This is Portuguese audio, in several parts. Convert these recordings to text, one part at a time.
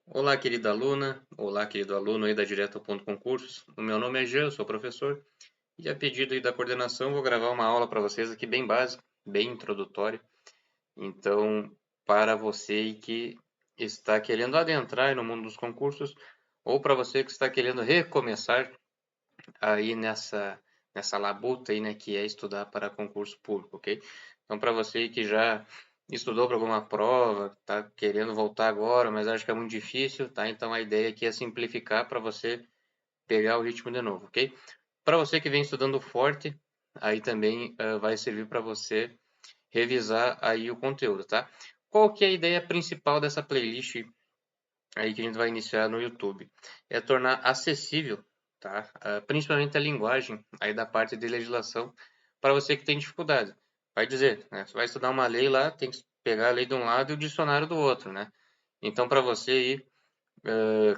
Olá, querida aluna. Olá, querido aluno aí da Direto ao Ponto Concursos. O meu nome é Jean, eu sou professor. E a pedido aí da coordenação, vou gravar uma aula para vocês aqui bem básica, bem introdutória. Então, para você que está querendo adentrar no mundo dos concursos, ou para você que está querendo recomeçar aí nessa labuta aí, né, que é estudar para concurso público, ok? Então, para você que já estudou para alguma prova, está querendo voltar agora, mas acha que é muito difícil, tá? Então, a ideia aqui é simplificar para você pegar o ritmo de novo, ok? Para você que vem estudando forte, aí também vai servir para você revisar aí o conteúdo, tá? Qual que é a ideia principal dessa playlist aí que a gente vai iniciar no YouTube? É tornar acessível, tá? Principalmente a linguagem aí da parte de legislação para você que tem dificuldade. Vai dizer, né? Você vai estudar uma lei lá, tem que pegar a lei de um lado e o dicionário do outro, né? Então, para você aí,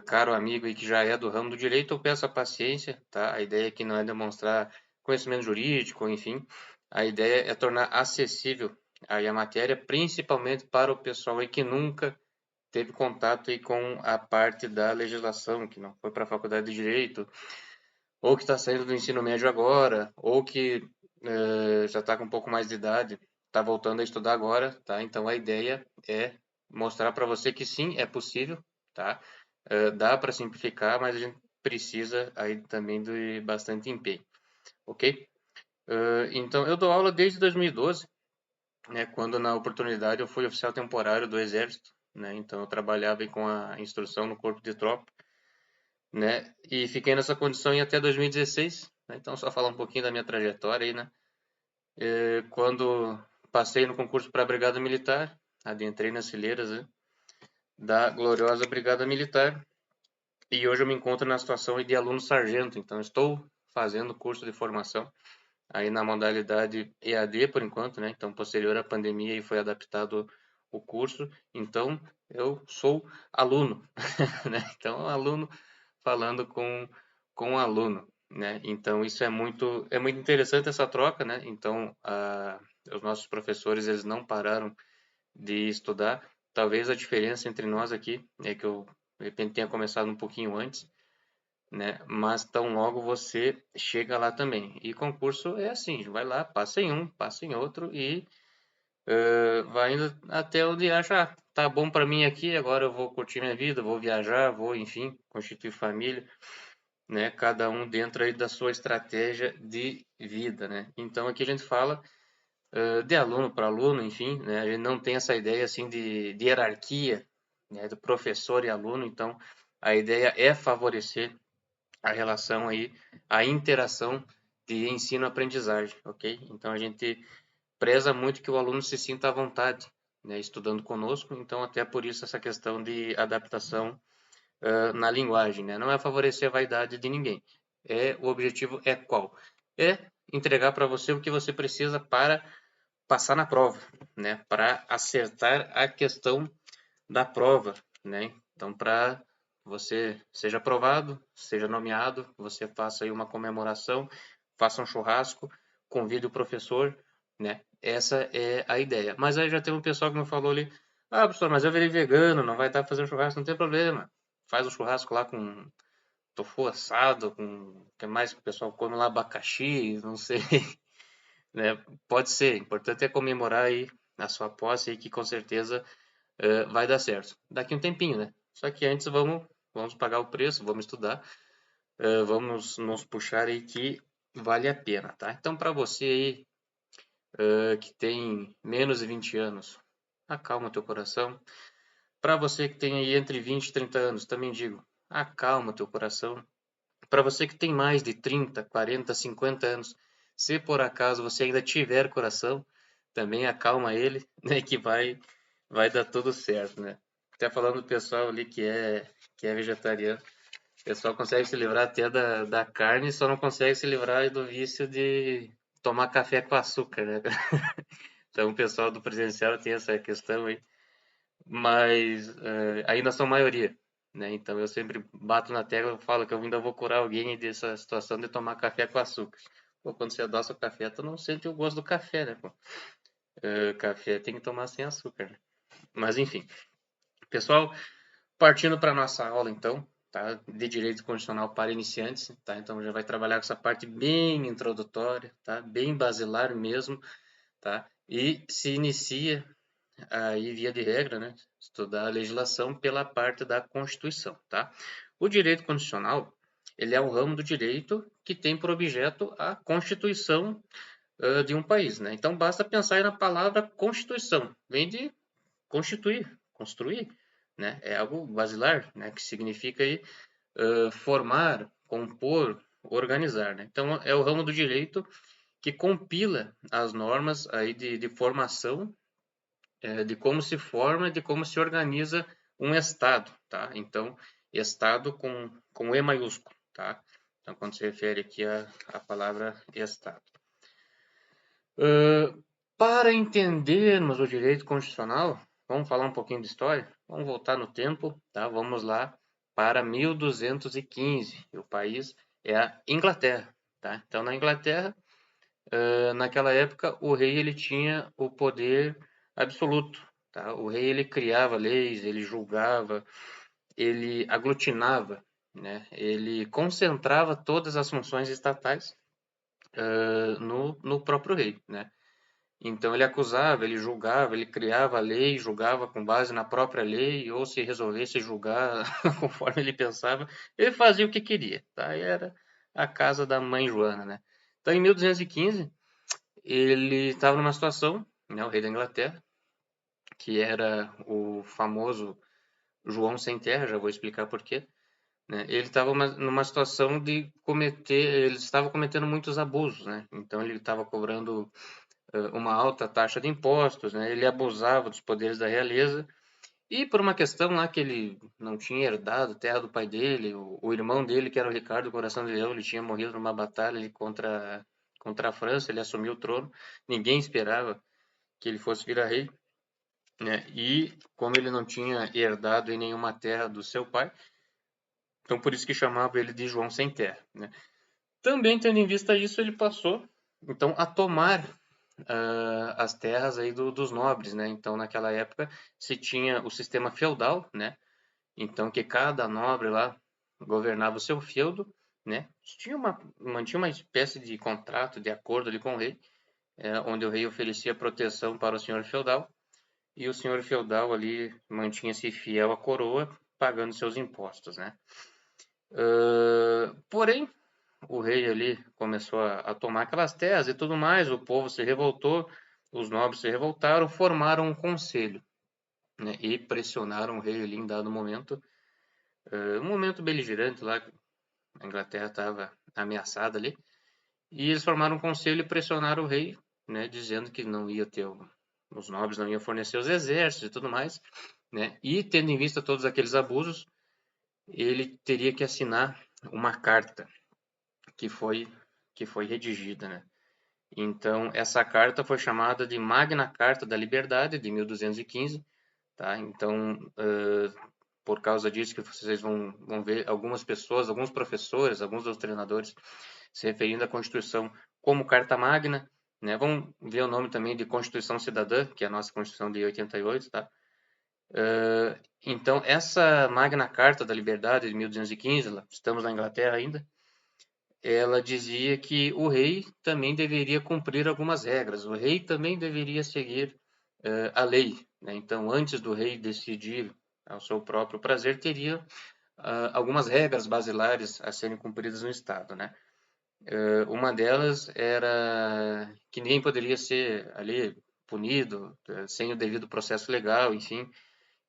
caro amigo aí que já é do ramo do direito, eu peço a paciência, tá? A ideia aqui não é demonstrar conhecimento jurídico, enfim. A ideia é tornar acessível aí a matéria, principalmente para o pessoal aí que nunca teve contato aí com a parte da legislação, que não foi para a faculdade de direito, ou que está saindo do ensino médio agora, ou que já está com um pouco mais de idade, está voltando a estudar agora, tá? Então a ideia é mostrar para você que sim, é possível, tá? Dá para simplificar, mas a gente precisa aí também de bastante empenho, ok? Então eu dou aula desde 2012, né? Quando na oportunidade eu fui oficial temporário do Exército, né? Então eu trabalhava aí com a instrução no corpo de tropa, né? E fiquei nessa condição em até 2016, né? Então só falar um pouquinho da minha trajetória aí, né? Quando passei no concurso para a Brigada Militar, adentrei nas fileiras, né, da gloriosa Brigada Militar e hoje eu me encontro na situação de aluno sargento, então estou fazendo curso de formação aí na modalidade EAD por enquanto, né? Então posterior à pandemia aí foi adaptado o curso, então eu sou aluno, né? Então aluno falando com aluno, né? Então isso é muito interessante essa troca, né? Então os nossos professores eles não pararam de estudar. Talvez a diferença entre nós aqui é que eu de repente tenha começado um pouquinho antes, né? Mas tão logo você chega lá também. E concurso é assim, vai lá, passa em um, passa em outro e vai indo até onde acha, tá bom para mim aqui, agora eu vou curtir minha vida, vou viajar, vou, enfim, constituir família, né? Cada um dentro aí da sua estratégia de vida, né? Então aqui a gente fala de aluno para aluno, enfim, né? A gente não tem essa ideia assim de hierarquia, né? Do professor e aluno, então a ideia é favorecer a relação aí, a interação de ensino-aprendizagem, ok? Então a gente preza muito que o aluno se sinta à vontade, né? Estudando conosco, então até por isso essa questão de adaptação na linguagem, né? Não é favorecer a vaidade de ninguém. O objetivo é qual? É entregar para você o que você precisa para passar na prova, né? Para acertar a questão da prova, né? Então, para você seja aprovado, seja nomeado, você faça aí uma comemoração, faça um churrasco, convide o professor, né? Essa é a ideia. Mas aí já tem um pessoal que me falou ali, professor, mas eu virei vegano, não vai dar para fazer um churrasco, não tem problema. Faz o churrasco lá com tofu assado, com o que mais que o pessoal come lá, abacaxi, não sei, né? Pode ser, o importante é comemorar aí a sua posse aí, que com certeza vai dar certo. Daqui um tempinho, né? Só que antes vamos pagar o preço, vamos estudar, vamos nos puxar aí que vale a pena, tá? Então, para você aí que tem menos de 20 anos, acalma teu coração. Para você que tem aí entre 20 e 30 anos, também digo, acalma teu coração. Para você que tem mais de 30, 40, 50 anos, se por acaso você ainda tiver coração, também acalma ele, né, que vai dar tudo certo, né? Até falando do pessoal ali que é vegetariano, o pessoal consegue se livrar até da carne, só não consegue se livrar do vício de tomar café com açúcar, né? Então o pessoal do presencial tem essa questão aí, mas ainda são maioria, né? Então eu sempre bato na tecla e falo que eu ainda vou curar alguém dessa situação de tomar café com açúcar. Pô, quando você adoça o café, tu não sente o gosto do café, né, pô? Café tem que tomar sem açúcar, né? Mas enfim, pessoal, Partindo para a nossa aula, então, tá? De Direito Constitucional para Iniciantes, tá? Então, já vai trabalhar com essa parte bem introdutória, tá? Bem basilar mesmo, tá? E se inicia aí, via de regra, né? Estudar a legislação pela parte da Constituição, tá? O direito constitucional, ele é um ramo do direito que tem por objeto a Constituição de um país, né? Então, basta pensar aí na palavra Constituição. Vem de constituir, construir, né? É algo basilar, né? Que significa aí formar, compor, organizar, né? Então, é o ramo do direito que compila as normas aí de formação, de como se forma, de como se organiza um Estado, tá? Então, Estado com E maiúsculo, tá? Então, quando se refere aqui à palavra Estado. Para entendermos o direito constitucional, vamos falar um pouquinho de história? Vamos voltar no tempo, tá? Vamos lá para 1215. O país é a Inglaterra, tá? Então, na Inglaterra, naquela época, o rei ele tinha o poder absoluto, tá? O rei ele criava leis, ele julgava, ele aglutinava, né? Ele concentrava todas as funções estatais no próprio rei, né? Então ele acusava, ele julgava, ele criava a lei, julgava com base na própria lei, ou se resolvesse julgar conforme ele pensava, ele fazia o que queria, tá? E era a casa da mãe Joana, né? Então em 1215 ele estava numa situação, né, o rei da Inglaterra, que era o famoso João Sem Terra, já vou explicar por quê, né? Ele estava numa situação de cometer, ele estava cometendo muitos abusos, né? Então ele estava cobrando uma alta taxa de impostos, né? Ele abusava dos poderes da realeza e por uma questão lá que ele não tinha herdado terra do pai dele, o irmão dele, que era o Ricardo Coração de Leão, ele tinha morrido numa batalha ali contra a França, ele assumiu o trono, ninguém esperava que ele fosse virar rei, né? E como ele não tinha herdado em nenhuma terra do seu pai, então por isso que chamava ele de João Sem Terra, né? Também tendo em vista isso, ele passou então a tomar as terras aí dos nobres, né? Então naquela época se tinha o sistema feudal, né? Então que cada nobre lá governava o seu feudo, né? Mantinha uma espécie de contrato, de acordo ali com o rei, onde o rei oferecia proteção para o senhor feudal e o senhor feudal ali mantinha-se fiel à coroa, pagando seus impostos, né? Porém, o rei ali começou a tomar aquelas terras e tudo mais, o povo se revoltou, os nobres se revoltaram, formaram um conselho, né? E pressionaram o rei ali em dado momento, um momento beligerante lá, a Inglaterra estava ameaçada ali, e eles formaram um conselho e pressionaram o rei, né? Dizendo que não ia ter os nobres não iam fornecer os exércitos e tudo mais, né? E tendo em vista todos aqueles abusos, ele teria que assinar uma carta que foi redigida, né? Então essa carta foi chamada de Magna Carta da Liberdade de 1215, tá? Então por causa disso que vocês vão ver algumas pessoas, alguns professores, alguns doutrinadores se referindo à Constituição como Carta Magna, né? Vamos ver o nome também de Constituição Cidadã, que é a nossa Constituição de 88, tá? Então, essa Magna Carta da Liberdade de 1215, estamos na Inglaterra ainda, ela dizia que o rei também deveria cumprir algumas regras, o rei também deveria seguir a lei, né? Então, antes do rei decidir ao seu próprio prazer, teria algumas regras basilares a serem cumpridas no Estado, né? Uma delas era que ninguém poderia ser ali punido sem o devido processo legal, enfim.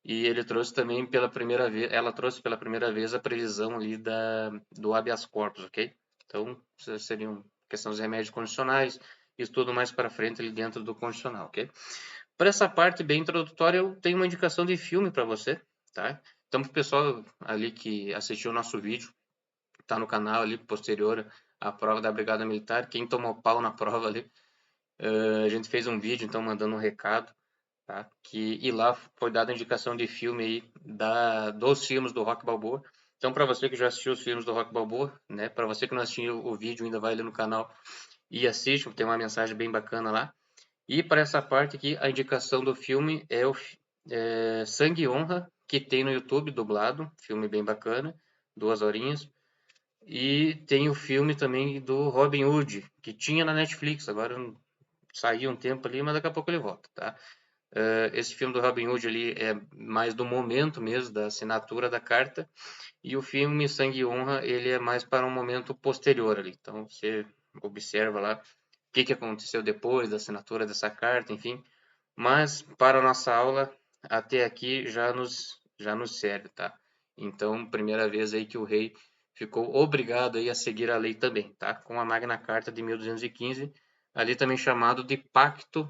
E ele trouxe também pela primeira vez, ela trouxe pela primeira vez a previsão ali do habeas corpus, ok? Então, seriam questões de remédios condicionais, isso tudo mais para frente ali dentro do condicional, ok? Para essa parte bem introdutória, eu tenho uma indicação de filme para você, tá? Então, para o pessoal ali que assistiu o nosso vídeo, tá no canal ali posterior à prova da Brigada Militar, quem tomou pau na prova ali, a gente fez um vídeo, então, mandando um recado, tá? E lá foi dada a indicação de filme aí dos filmes do Rock Balboa. Então, para você que já assistiu os filmes do Rock Balboa, né? Para você que não assistiu o vídeo, ainda vai ali no canal e assiste, tem uma mensagem bem bacana lá. E para essa parte aqui, a indicação do filme é Sangue e Honra, que tem no YouTube dublado, filme bem bacana, 2 horinhas. E tem o filme também do Robin Hood, que tinha na Netflix, agora saiu um tempo ali, mas daqui a pouco ele volta, tá? Esse filme do Robin Hood ali é mais do momento mesmo, da assinatura da carta, e o filme Sangue e Honra, ele é mais para um momento posterior ali. Então você observa lá o que aconteceu depois da assinatura dessa carta, enfim. Mas para a nossa aula, até aqui já nos serve, tá? Então, primeira vez aí que o rei ficou obrigado aí a seguir a lei também, tá? Com a Magna Carta de 1215, ali também chamado de Pacto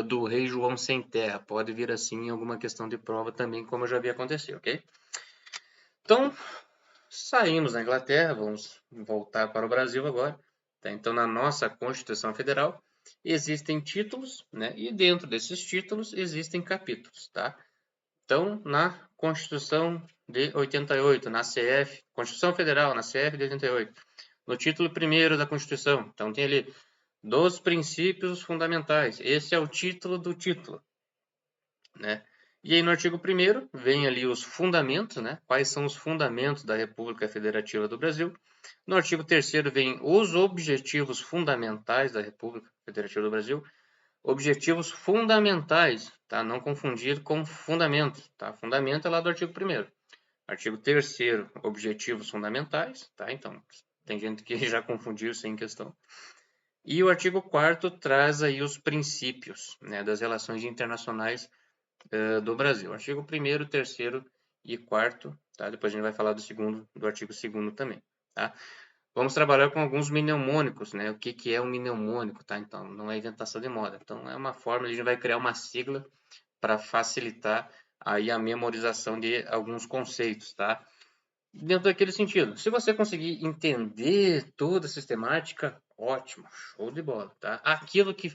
do Rei João Sem Terra. Pode vir assim em alguma questão de prova também, como eu já vi acontecer, ok? Então, saímos da Inglaterra, vamos voltar para o Brasil agora. Tá? Então, na nossa Constituição Federal, existem títulos, né? E dentro desses títulos existem capítulos, tá? Então, na Constituição de 88, na CF, Constituição Federal, na CF de 88, no título 1º da Constituição, então tem ali dos princípios fundamentais. Esse é o título do título, né? E aí no artigo 1º vem ali os fundamentos, né? Quais são os fundamentos da República Federativa do Brasil. No artigo 3º vem os objetivos fundamentais da República Federativa do Brasil. Objetivos fundamentais, tá? Não confundir com fundamentos, tá? Fundamento é lá do artigo 1º. Artigo 3º, objetivos fundamentais, tá? Então, tem gente que já confundiu sem questão. E o artigo 4º traz aí os princípios, né, das relações internacionais do Brasil. Artigo 1º, 3º e 4º, tá? Depois a gente vai falar do artigo 2º também, tá? Vamos trabalhar com alguns mnemônicos, né? O que é um mnemônico, tá? Então, não é inventação de moda. Então, é uma forma, a gente vai criar uma sigla para facilitar aí a memorização de alguns conceitos, tá? Dentro daquele sentido. Se você conseguir entender toda a sistemática, ótimo, show de bola, tá? Aquilo que,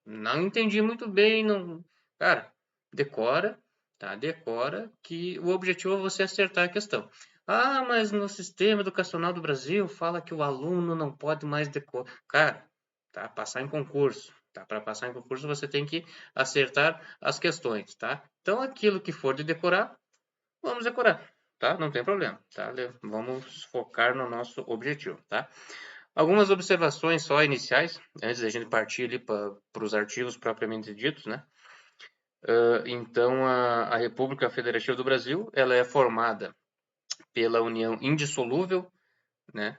não entendi muito bem, não, cara, decora, tá? Decora que o objetivo é você acertar a questão. Ah, mas no sistema educacional do Brasil fala que o aluno não pode mais decorar. Cara, tá? Passar em concurso, tá? Para passar em concurso você tem que acertar as questões, tá? Então aquilo que for de decorar, vamos decorar, tá? Não tem problema, tá? Vamos focar no nosso objetivo, tá? Algumas observações só iniciais, antes da gente partir ali para os artigos propriamente ditos, né? Então, a República Federativa do Brasil, ela é formada pela união indissolúvel, né?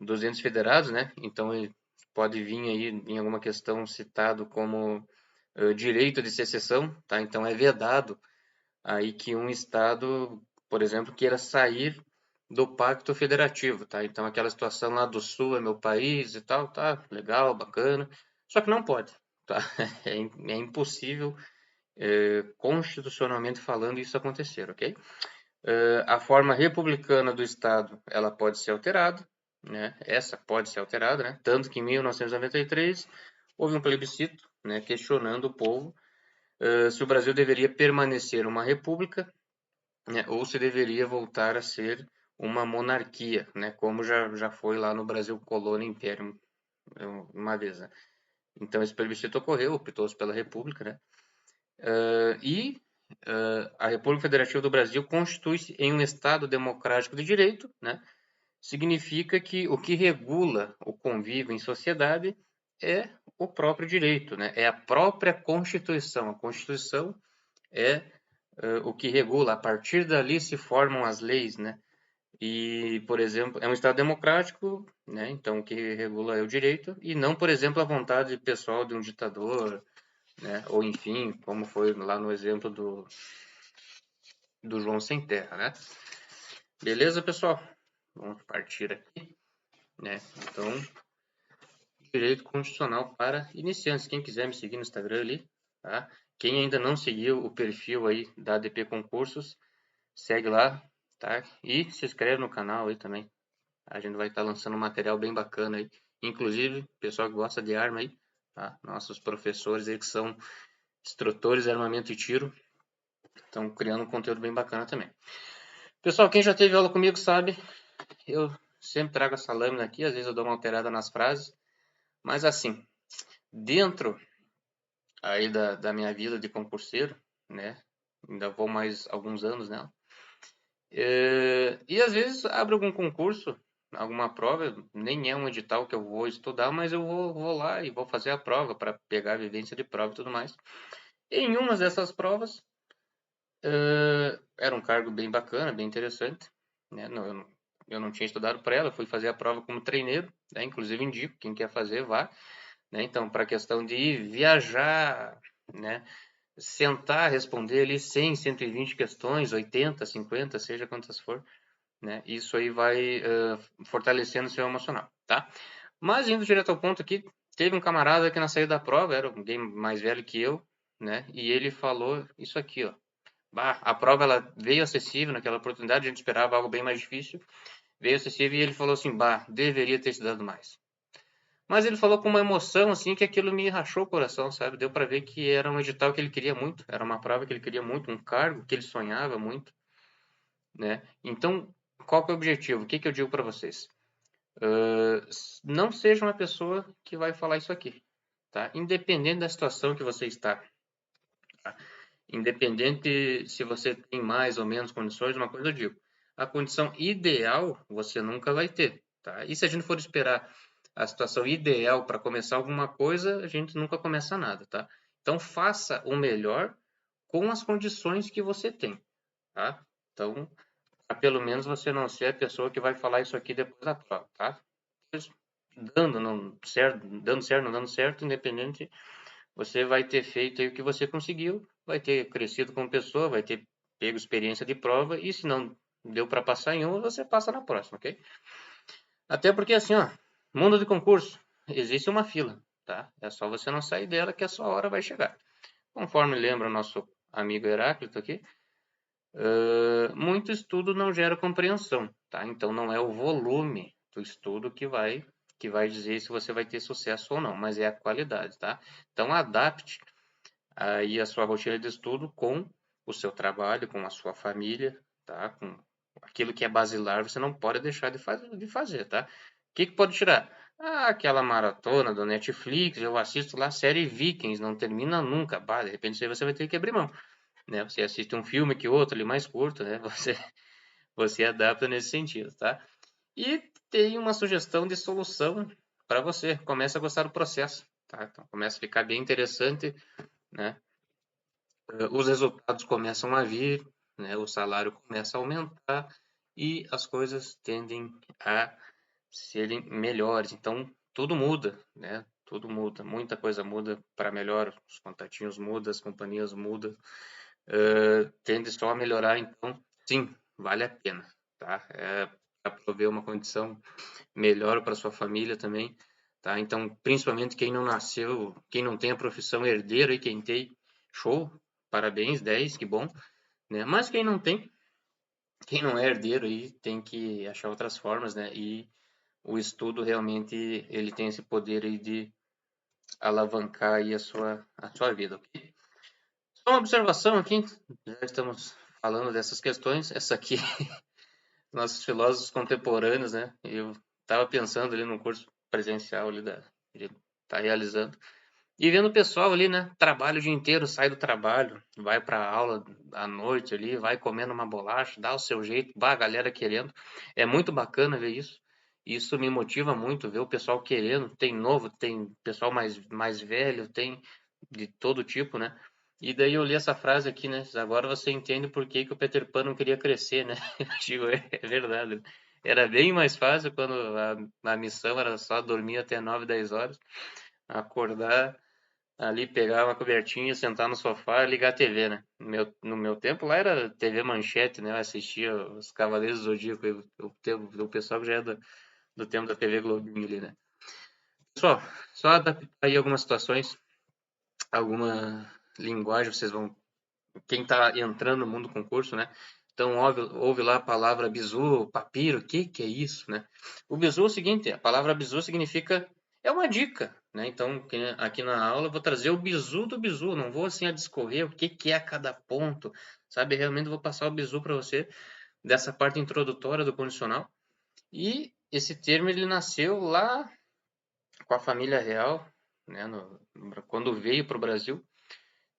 Dos entes federados, né? Então, ele pode vir aí em alguma questão citado como direito de secessão, tá? Então, é vedado aí que um estado, por exemplo, queira sair do pacto federativo, tá? Então aquela situação lá do sul é meu país e tal, tá? Legal, bacana. Só que não pode, tá? É impossível, constitucionalmente falando, isso acontecer, ok? A forma republicana do estado, ela pode ser alterada, né? Essa pode ser alterada, né? Tanto que em 1993 houve um plebiscito, né? Questionando o povo se o Brasil deveria permanecer uma república, né, ou se deveria voltar a ser uma monarquia, né, como já foi lá no Brasil Colônia e Império uma vez. Né? Então esse plebiscito ocorreu, optou-se pela república, né? A República Federativa do Brasil constitui-se em um Estado democrático de direito, né? Significa que o que regula o convívio em sociedade é o próprio direito, né? É a própria Constituição. A Constituição é o que regula. A partir dali se formam as leis, né? E, por exemplo, é um Estado democrático, né? Então o que regula é o direito e não, por exemplo, a vontade pessoal de um ditador, né? Ou enfim, como foi lá no exemplo do João Sem Terra, né? Beleza, pessoal? Vamos partir aqui, né? Então, direito constitucional para iniciantes. Quem quiser me seguir no Instagram ali, tá? Quem ainda não seguiu o perfil aí da ADP Concursos, segue lá, tá? E se inscreve no canal aí também. A gente vai estar lançando um material bem bacana aí. Inclusive, pessoal que gosta de arma aí, tá? Nossos professores aí que são instrutores de armamento e tiro, estão criando um conteúdo bem bacana também. Pessoal, quem já teve aula comigo sabe, eu sempre trago essa lâmina aqui, às vezes eu dou uma alterada nas frases, mas assim, dentro aí da minha vida de concurseiro, né? ainda vou mais alguns anos nela. E às vezes abre algum concurso, alguma prova, nem é um edital que eu vou estudar, mas eu vou lá e vou fazer a prova para pegar a vivência de prova e tudo mais. Em uma dessas provas, era um cargo bem bacana, bem interessante, né? Eu não tinha estudado para ela, fui fazer a prova como treineiro, né? Inclusive indico, quem quer fazer, vá, né? Então, para a questão de viajar, né? Sentar, responder ali 100, 120 questões, 80, 50, seja quantas for, né? Isso aí vai fortalecendo o seu emocional, tá? Mas indo direto ao ponto aqui, teve um camarada que na saída da prova, era alguém mais velho que eu, né? E ele falou isso aqui, ó. Bah, a prova ela veio acessível naquela oportunidade, a gente esperava algo bem mais difícil. Veio acessível e ele falou assim, bah, deveria ter estudado mais. Mas ele falou com uma emoção assim que aquilo me rachou o coração, sabe? Deu para ver que era um edital que ele queria muito, era uma prova que ele queria muito, um cargo que ele sonhava muito, né? Então, qual que é o objetivo? O que que eu digo para vocês? Não seja uma pessoa que vai falar isso aqui, tá? Independente da situação que você está, tá? Independente se você tem mais ou menos condições, uma coisa eu digo, a condição ideal você nunca vai ter, tá? E se a gente for esperar a situação ideal para começar alguma coisa, a gente nunca começa nada, tá? Então faça o melhor com as condições que você tem, tá? Então, pra pelo menos você não ser a pessoa que vai falar isso aqui depois da prova, tá? Dando certo, não dando certo, independente, você vai ter feito aí o que você conseguiu, vai ter crescido como pessoa, vai ter pego experiência de prova e se não deu para passar em uma, você passa na próxima, ok? Até porque assim, ó, mundo de concurso, existe uma fila, tá? É só você não sair dela que a sua hora vai chegar. Conforme lembra o nosso amigo Heráclito aqui, muito estudo não gera compreensão, tá? Então não é o volume do estudo que vai dizer se você vai ter sucesso ou não, mas é a qualidade, tá? Então adapte aí a sua rotina de estudo com o seu trabalho, com a sua família, tá? Com aquilo que é basilar, você não pode deixar de fazer, tá? O que que pode tirar? Ah, aquela maratona do Netflix, eu assisto lá a série Vikings, não termina nunca. Bah, de repente você vai ter que abrir mão, né? Você assiste um filme que outro ali mais curto, né? Você adapta nesse sentido, tá? E tem uma sugestão de solução para você. Começa a gostar do processo, tá? Então começa a ficar bem interessante, né? Os resultados começam a vir, né? O salário começa a aumentar e as coisas tendem a serem melhores. Então tudo muda, né? Tudo muda, muita coisa muda para melhor. Os contatinhos mudam, as companhias mudam, tende só a melhorar. Então, sim, vale a pena, tá? Para prover uma condição melhor para sua família também, tá? Então, principalmente quem não nasceu, quem não tem a profissão herdeiro e quem tem, show, parabéns, 10, que bom, né? Mas quem não tem, quem não é herdeiro aí tem que achar outras formas, né? E o estudo realmente ele tem esse poder aí de alavancar aí a sua vida, ok? Só uma observação aqui, já estamos falando dessas questões, essa aqui, nossos filósofos contemporâneos, né? Eu estava pensando ali no curso presencial ali ele tá realizando e vendo o pessoal ali, né? Trabalha o dia inteiro, sai do trabalho, vai para aula à noite ali, vai comendo uma bolacha, dá o seu jeito, bah, a galera querendo. É muito bacana ver isso. Isso me motiva muito, ver o pessoal querendo. Tem novo, tem pessoal mais velho, tem de todo tipo, né? E daí eu li essa frase aqui, né? Agora você entende por que que o Peter Pan não queria crescer, né? Eu digo, é verdade. Era bem mais fácil quando a missão era só dormir até 9, 10 horas, acordar ali, pegar uma cobertinha, sentar no sofá e ligar a TV, né? No meu tempo lá era TV Manchete, né? Eu assistia os Cavaleiros do Zodíaco, o pessoal que já é do tempo da TV Globinho ali, né? Pessoal, só adaptar aí algumas situações, alguma linguagem, vocês vão. Quem está entrando no mundo do concurso, né? Então ouve lá a palavra bizu, papiro, o que que é isso, né? O bizu é o seguinte, a palavra bizu significa, é uma dica, né? Então aqui na aula eu vou trazer o bizu do bizu, não vou assim a discorrer o que que é cada ponto, sabe? Realmente vou passar o bizu para você dessa parte introdutória do condicional. E esse termo ele nasceu lá com a família real, né? Quando veio para o Brasil.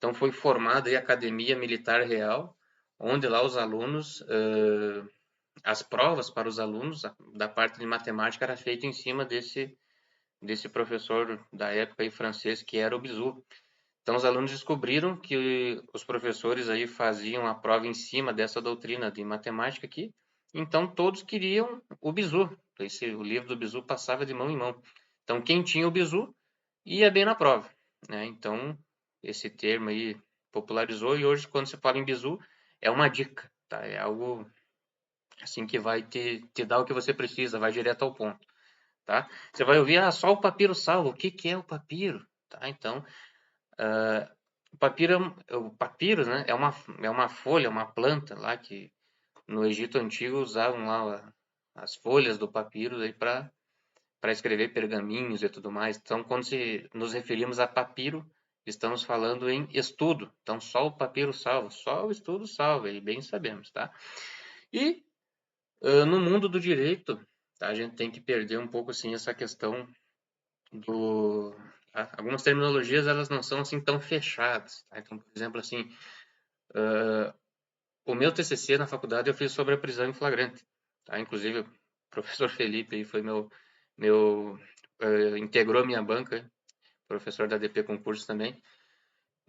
Então foi formada aí a Academia Militar Real, onde lá os alunos, as provas para os alunos da parte de matemática era feita em cima desse professor da época aí francês, que era o Bizu. Então os alunos descobriram que os professores aí faziam a prova em cima dessa doutrina de matemática aqui, então todos queriam o Bizu. O livro do Bizu passava de mão em mão. Então quem tinha o Bizu ia bem na prova, né? Então esse termo aí popularizou e hoje quando se fala em Bizu é uma dica, tá? É algo assim que vai te dar o que você precisa, vai direto ao ponto, tá? Você vai ouvir, só o papiro salva. O que é o papiro? Tá? Então, o papiro, né, é uma folha, uma planta lá que no Egito Antigo usavam lá as folhas do papiro para escrever pergaminhos e tudo mais. Então, quando nos referimos a papiro, estamos falando em estudo. Então, só o papiro salva, só o estudo salva, e bem sabemos, tá? E no mundo do direito, tá, a gente tem que perder um pouco assim essa questão do algumas terminologias elas não são assim tão fechadas, tá? Então, por exemplo, assim, o meu TCC na faculdade eu fiz sobre a prisão em flagrante, tá? Inclusive o professor Felipe aí foi meu integrou minha banca, professor da DP Concursos também.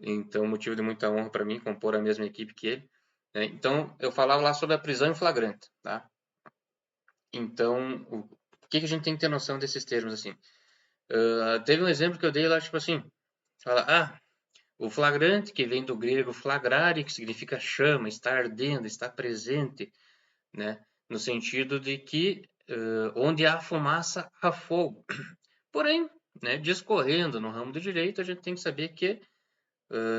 Então, motivo de muita honra para mim compor a mesma equipe que ele, né? Então, eu falava lá sobre a prisão em flagrante, tá? Então, o que a gente tem que ter noção desses termos assim? Teve um exemplo que eu dei lá, tipo assim, fala, o flagrante, que vem do grego flagrare, que significa chama, está ardendo, está presente, né? No sentido de que onde há fumaça, há fogo. Porém, né, discorrendo no ramo do direito, a gente tem que saber que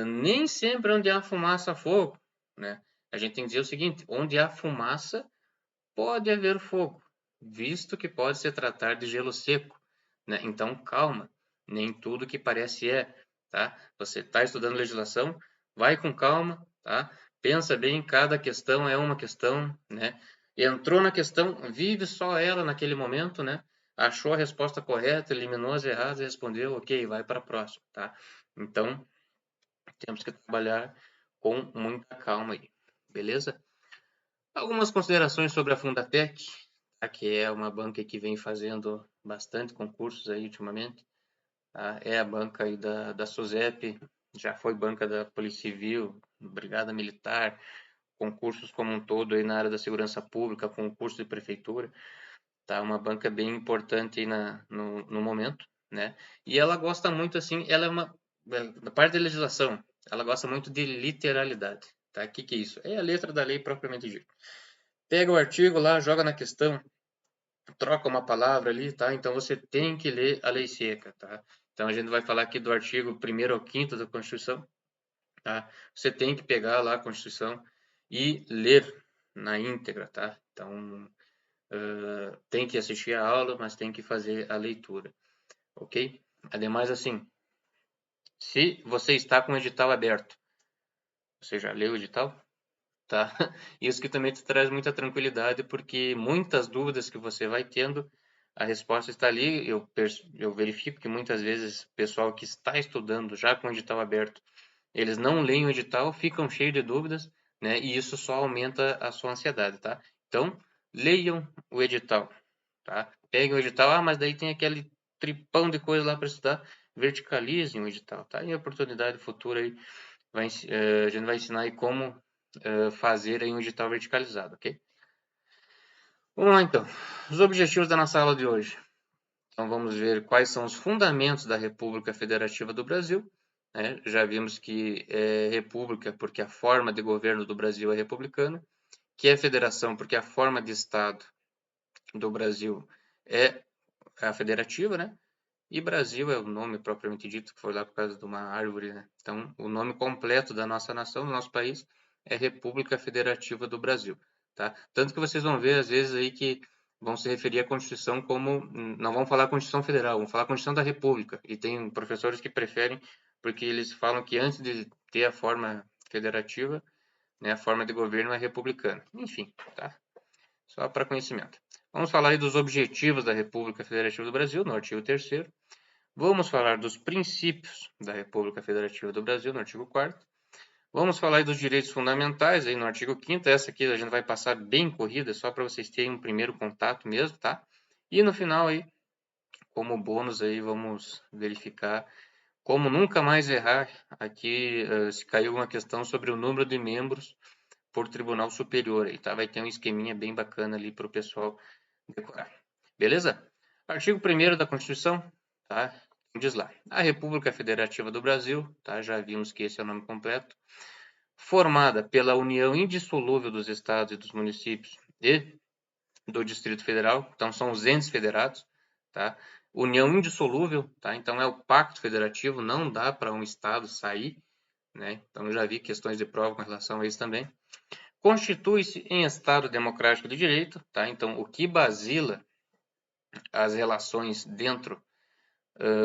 nem sempre onde há fumaça, há fogo, né? A gente tem que dizer o seguinte, onde há fumaça, pode haver fogo, visto que pode se tratar de gelo seco, né? Então, calma, nem tudo que parece é, tá? Você está estudando legislação, vai com calma, tá? Pensa bem, cada questão é uma questão, né? Entrou na questão, vive só ela naquele momento, né? Achou a resposta correta, eliminou as erradas e respondeu, ok, vai para a próxima, tá? Então, temos que trabalhar com muita calma aí, beleza? Algumas considerações sobre a Fundatec, tá? Que é uma banca que vem fazendo bastante concursos aí ultimamente. Tá? É a banca aí da SUSEP, já foi banca da Polícia Civil, Brigada Militar, concursos como um todo aí na área da segurança pública, concurso de prefeitura. Tá? Uma banca bem importante aí no momento, né? E ela gosta muito, assim, ela é da parte da legislação, ela gosta muito de literalidade, tá? O que é isso? É a letra da lei propriamente dita. Pega o artigo lá, joga na questão, troca uma palavra ali, tá? Então você tem que ler a lei seca, tá? Então a gente vai falar aqui do artigo 1º ao 5º da Constituição, tá? Você tem que pegar lá a Constituição e ler na íntegra, tá? Então tem que assistir a aula, mas tem que fazer a leitura, ok? Ademais, assim, se você está com o edital aberto, você já leu o edital? Tá? Isso que também te traz muita tranquilidade, porque muitas dúvidas que você vai tendo, a resposta está ali. Eu verifico que muitas vezes o pessoal que está estudando já com o edital aberto, eles não leem o edital, ficam cheios de dúvidas, né? E isso só aumenta a sua ansiedade, tá? Então, leiam o edital, tá? Peguem o edital, mas daí tem aquele tripão de coisa lá para estudar, verticalizem o edital, tá? Em oportunidade futura aí, a gente vai ensinar aí como fazer aí um edital verticalizado, ok? Vamos lá então. Os objetivos da nossa aula de hoje. Então vamos ver quais são os fundamentos da República Federativa do Brasil. Né? Já vimos que é república porque a forma de governo do Brasil é republicana, que é federação porque a forma de Estado do Brasil é a federativa, né? E Brasil é o nome propriamente dito, que foi lá por causa de uma árvore, né? Então, o nome completo da nossa nação, do nosso país, é República Federativa do Brasil, tá? Tanto que vocês vão ver, às vezes, aí que vão se referir à Constituição como... Não vão falar Constituição Federal, vão falar Constituição da República. E tem professores que preferem, porque eles falam que antes de ter a forma federativa, né, a forma de governo é republicana. Enfim, tá? Só para conhecimento. Vamos falar aí dos objetivos da República Federativa do Brasil, no artigo 3º. Vamos falar dos princípios da República Federativa do Brasil, no artigo 4º. Vamos falar aí dos direitos fundamentais, aí no artigo 5º. Essa aqui a gente vai passar bem corrida, só para vocês terem um primeiro contato mesmo, tá? E no final aí, como bônus aí, vamos verificar como nunca mais errar. Aqui, se caiu uma questão sobre o número de membros por Tribunal Superior aí, tá? Vai ter um esqueminha bem bacana ali para o pessoal decorar. Beleza? Artigo 1º da Constituição, tá? Diz lá: a República Federativa do Brasil, tá? Já vimos que esse é o nome completo, formada pela união indissolúvel dos estados e dos municípios e do Distrito Federal. Então são os entes federados, tá? União indissolúvel, tá? Então é o pacto federativo, não dá para um estado sair, né? Então eu já vi questões de prova com relação a isso também. Constitui-se em Estado democrático de direito, tá? Então o que basila as relações dentro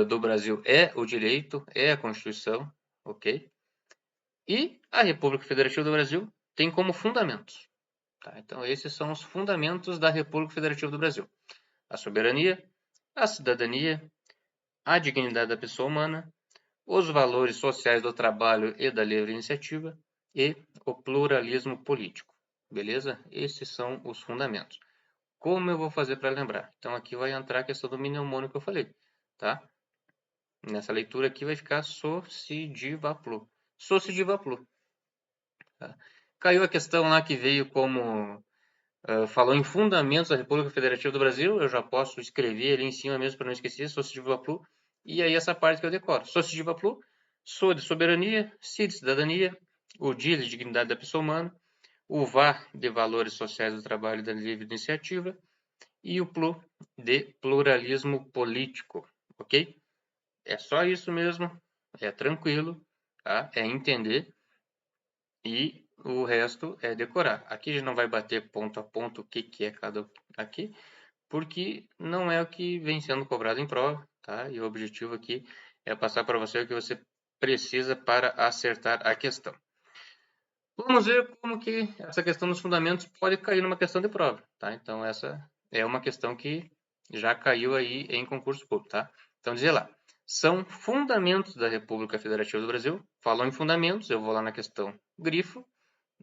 do Brasil é o direito, é a Constituição, ok? E a República Federativa do Brasil tem como fundamentos, tá? Então esses são os fundamentos da República Federativa do Brasil: a soberania, a cidadania, a dignidade da pessoa humana, os valores sociais do trabalho e da livre iniciativa e o pluralismo político, beleza? Esses são os fundamentos. Como eu vou fazer para lembrar? Então aqui vai entrar a questão do mnemônico que eu falei, tá? Nessa leitura aqui vai ficar Socidivaplu. Socidivaplu. Tá? Caiu a questão lá que veio como... falou em fundamentos da República Federativa do Brasil. Eu já posso escrever ali em cima mesmo para não esquecer. Socidivaplu. E aí essa parte que eu decoro. Socidivaplu. So de soberania. Si de cidadania. O Di de dignidade da pessoa humana. O VA de valores sociais do trabalho e da livre iniciativa. E o PLU de pluralismo político. Ok? É só isso mesmo, é tranquilo, tá? É entender e o resto é decorar. Aqui a gente não vai bater ponto a ponto o que é cada aqui, porque não é o que vem sendo cobrado em prova, tá? E o objetivo aqui é passar para você o que você precisa para acertar a questão. Vamos ver como que essa questão dos fundamentos pode cair numa questão de prova, tá? Então essa é uma questão que já caiu aí em concurso público, tá? Então dizer lá: são fundamentos da República Federativa do Brasil. Falou em fundamentos, eu vou lá na questão grifo,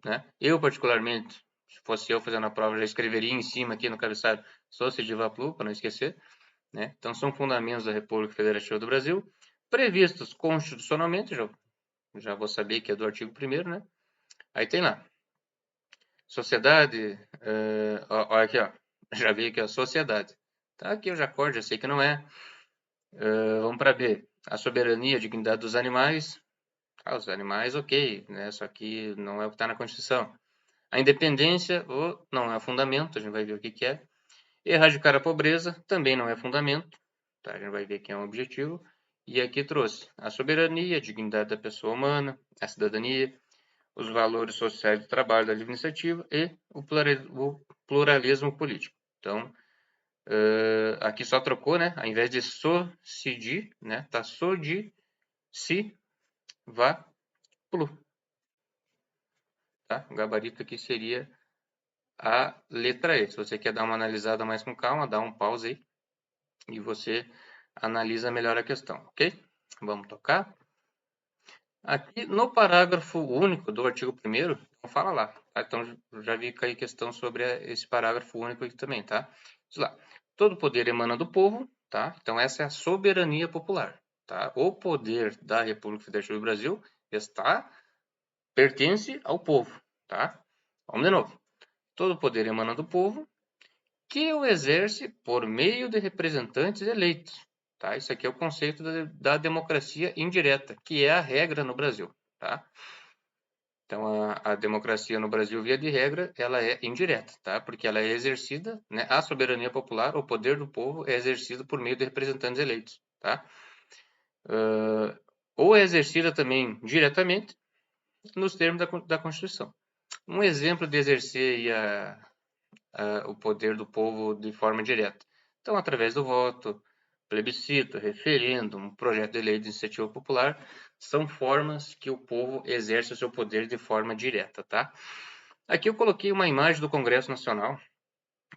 né? Eu particularmente, se fosse eu fazendo a prova, já escreveria em cima aqui no cabeçalho Socidivaplu, para não esquecer, né? Então são fundamentos da República Federativa do Brasil, previstos constitucionalmente, já vou saber que é do artigo 1º, né? Aí tem lá: sociedade, ó, aqui ó, já vi aqui a sociedade, tá? Aqui eu já acordo, já sei que não é. Vamos para B: a soberania, a dignidade dos animais. Os animais, ok, né? Só que não é o que está na Constituição. A independência, não é fundamento, a gente vai ver o que é. Erradicar a pobreza, também não é fundamento, tá? A gente vai ver que é um objetivo. E aqui trouxe a soberania, a dignidade da pessoa humana, a cidadania, os valores sociais do trabalho, da livre iniciativa e o pluralismo político. Então, aqui só trocou, né? Ao invés de socidi, né? Tá sodi, si, va, plu. Tá? O gabarito aqui seria a letra E. Se você quer dar uma analisada mais com calma, dá um pause aí e você analisa melhor a questão, ok? Vamos tocar. Aqui no parágrafo único do artigo 1º, fala lá, tá? Então já vi cair questão sobre esse parágrafo único aqui também, tá? Diz lá: todo poder emana do povo, tá? Então essa é a soberania popular, tá? O poder da República Federativa do Brasil pertence ao povo, tá? Vamos de novo. Todo poder emana do povo, que o exerce por meio de representantes eleitos. Tá? Isso aqui é o conceito da democracia indireta, que é a regra no Brasil. Tá? Então, a democracia no Brasil, via de regra, ela é indireta, tá? Porque ela é exercida, né? A soberania popular, o poder do povo, é exercido por meio de representantes eleitos. Tá? Ou é exercida também diretamente, nos termos da Constituição. Um exemplo de exercer o poder do povo de forma direta. Então, através do voto, plebiscito, referendo, projeto de lei de iniciativa popular, são formas que o povo exerce o seu poder de forma direta, tá? Aqui eu coloquei uma imagem do Congresso Nacional,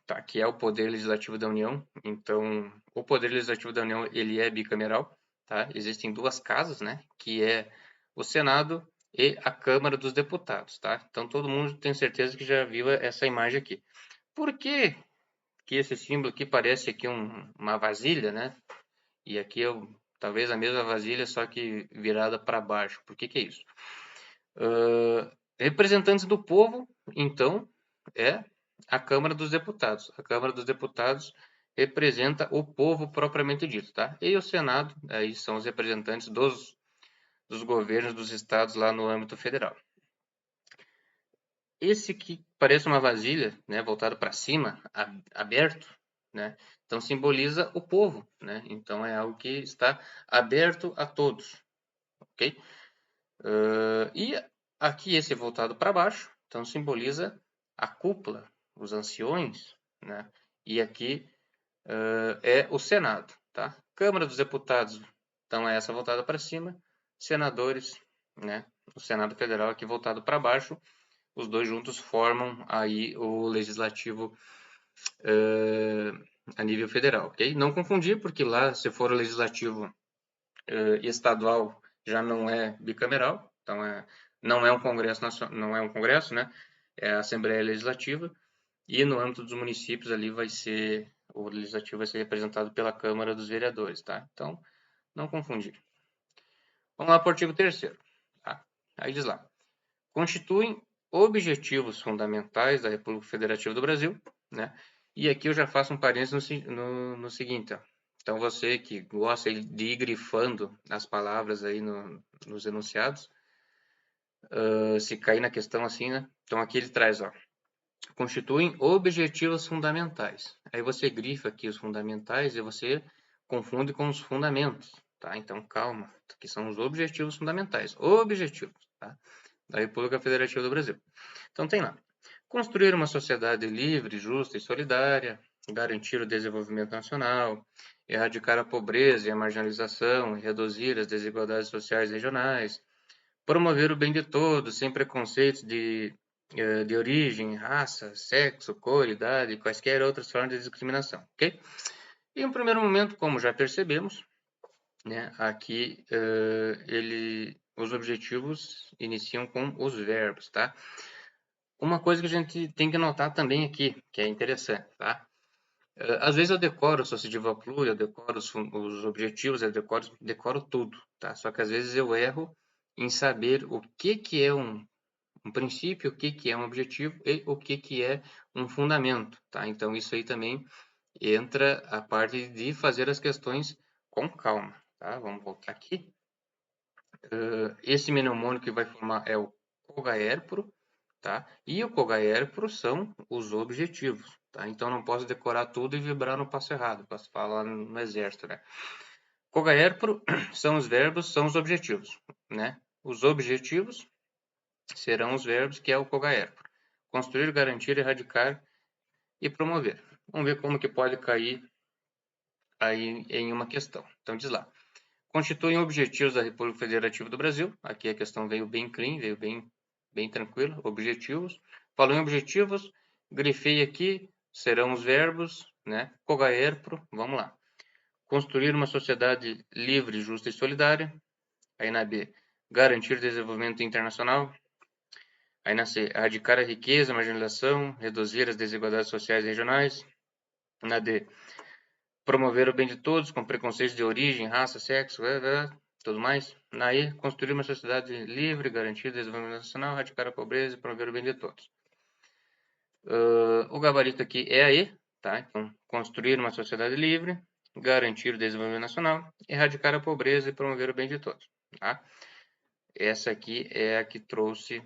tá? Que é o Poder Legislativo da União. Então, o Poder Legislativo da União, ele é bicameral, tá? Existem duas casas, né? Que é o Senado e a Câmara dos Deputados, tá? Então todo mundo tem certeza que já viu essa imagem aqui. Por que que esse símbolo aqui parece aqui uma vasilha, né? E aqui é talvez a mesma vasilha, só que virada para baixo. Por que que é isso? Representantes do povo, então, é a Câmara dos Deputados. A Câmara dos Deputados representa o povo propriamente dito, tá? E o Senado, aí são os representantes dos governos dos estados lá no âmbito federal. Esse que parece uma vasilha, né, voltado para cima, aberto, né? Então simboliza o povo, né? Então é algo que está aberto a todos, ok? E aqui esse voltado para baixo, então simboliza a cúpula, os anciões, né? E aqui é o Senado, tá? Câmara dos Deputados, então é essa voltada para cima, senadores, né? O Senado Federal aqui voltado para baixo, os dois juntos formam aí o legislativo a nível federal, ok? Não confundir, porque lá, se for o legislativo estadual, já não é bicameral, então não é um congresso nacional, não é um congresso, né? É a Assembleia Legislativa, e no âmbito dos municípios ali o legislativo vai ser representado pela Câmara dos Vereadores, tá? Então, não confundir. Vamos lá para o artigo 3º, tá? Aí diz lá: constituem objetivos fundamentais da República Federativa do Brasil, né? E aqui eu já faço um parênteses no seguinte, ó. Então você que gosta de ir grifando as palavras aí nos enunciados, se cair na questão assim, né? Então aqui ele traz, ó, constituem objetivos fundamentais. Aí você grifa aqui os fundamentais e você confunde com os fundamentos, tá? Então calma, aqui são os objetivos fundamentais, objetivos, tá? Da República Federativa do Brasil. Então tem lá: construir uma sociedade livre, justa e solidária, garantir o desenvolvimento nacional, erradicar a pobreza e a marginalização, reduzir as desigualdades sociais regionais, promover o bem de todos, sem preconceitos de origem, raça, sexo, cor, idade e quaisquer outras formas de discriminação, ok? E em um primeiro momento, como já percebemos, né, aqui os objetivos iniciam com os verbos, tá? Uma coisa que a gente tem que notar também aqui, que é interessante, tá? Às vezes eu decoro o associativo ao plural, eu decoro os objetivos, eu decoro tudo, tá? Só que às vezes eu erro em saber o que é um princípio, o que é um objetivo e o que é um fundamento, tá? Então isso aí também entra a parte de fazer as questões com calma, tá? Vamos voltar aqui. Esse mnemônico que vai formar é o cogaérporo, tá? E o cogaérporo são os objetivos, tá? Então não posso decorar tudo e vibrar no passo errado, posso falar no exército, né? Cogaérporo são os verbos, são os objetivos, né? Os objetivos serão os verbos, que é o cogaérporo. Construir, garantir, erradicar e promover. Vamos ver como que pode cair aí em uma questão. Então diz lá: constituem objetivos da República Federativa do Brasil. Aqui a questão veio bem clean, veio bem tranquila. Objetivos. Falou em objetivos, grifei aqui, serão os verbos, né? Cogaérporo, vamos lá. Construir uma sociedade livre, justa e solidária. Aí na B, garantir desenvolvimento internacional. Aí na C, erradicar a riqueza, a marginalização, reduzir as desigualdades sociais e regionais. Na D, promover o bem de todos, com preconceitos de origem, raça, sexo, tudo mais. Na E, construir uma sociedade livre, garantir o desenvolvimento nacional, erradicar a pobreza e promover o bem de todos. O gabarito aqui é a E, tá? Então, construir uma sociedade livre, garantir o desenvolvimento nacional, erradicar a pobreza e promover o bem de todos, tá? Essa aqui é a que trouxe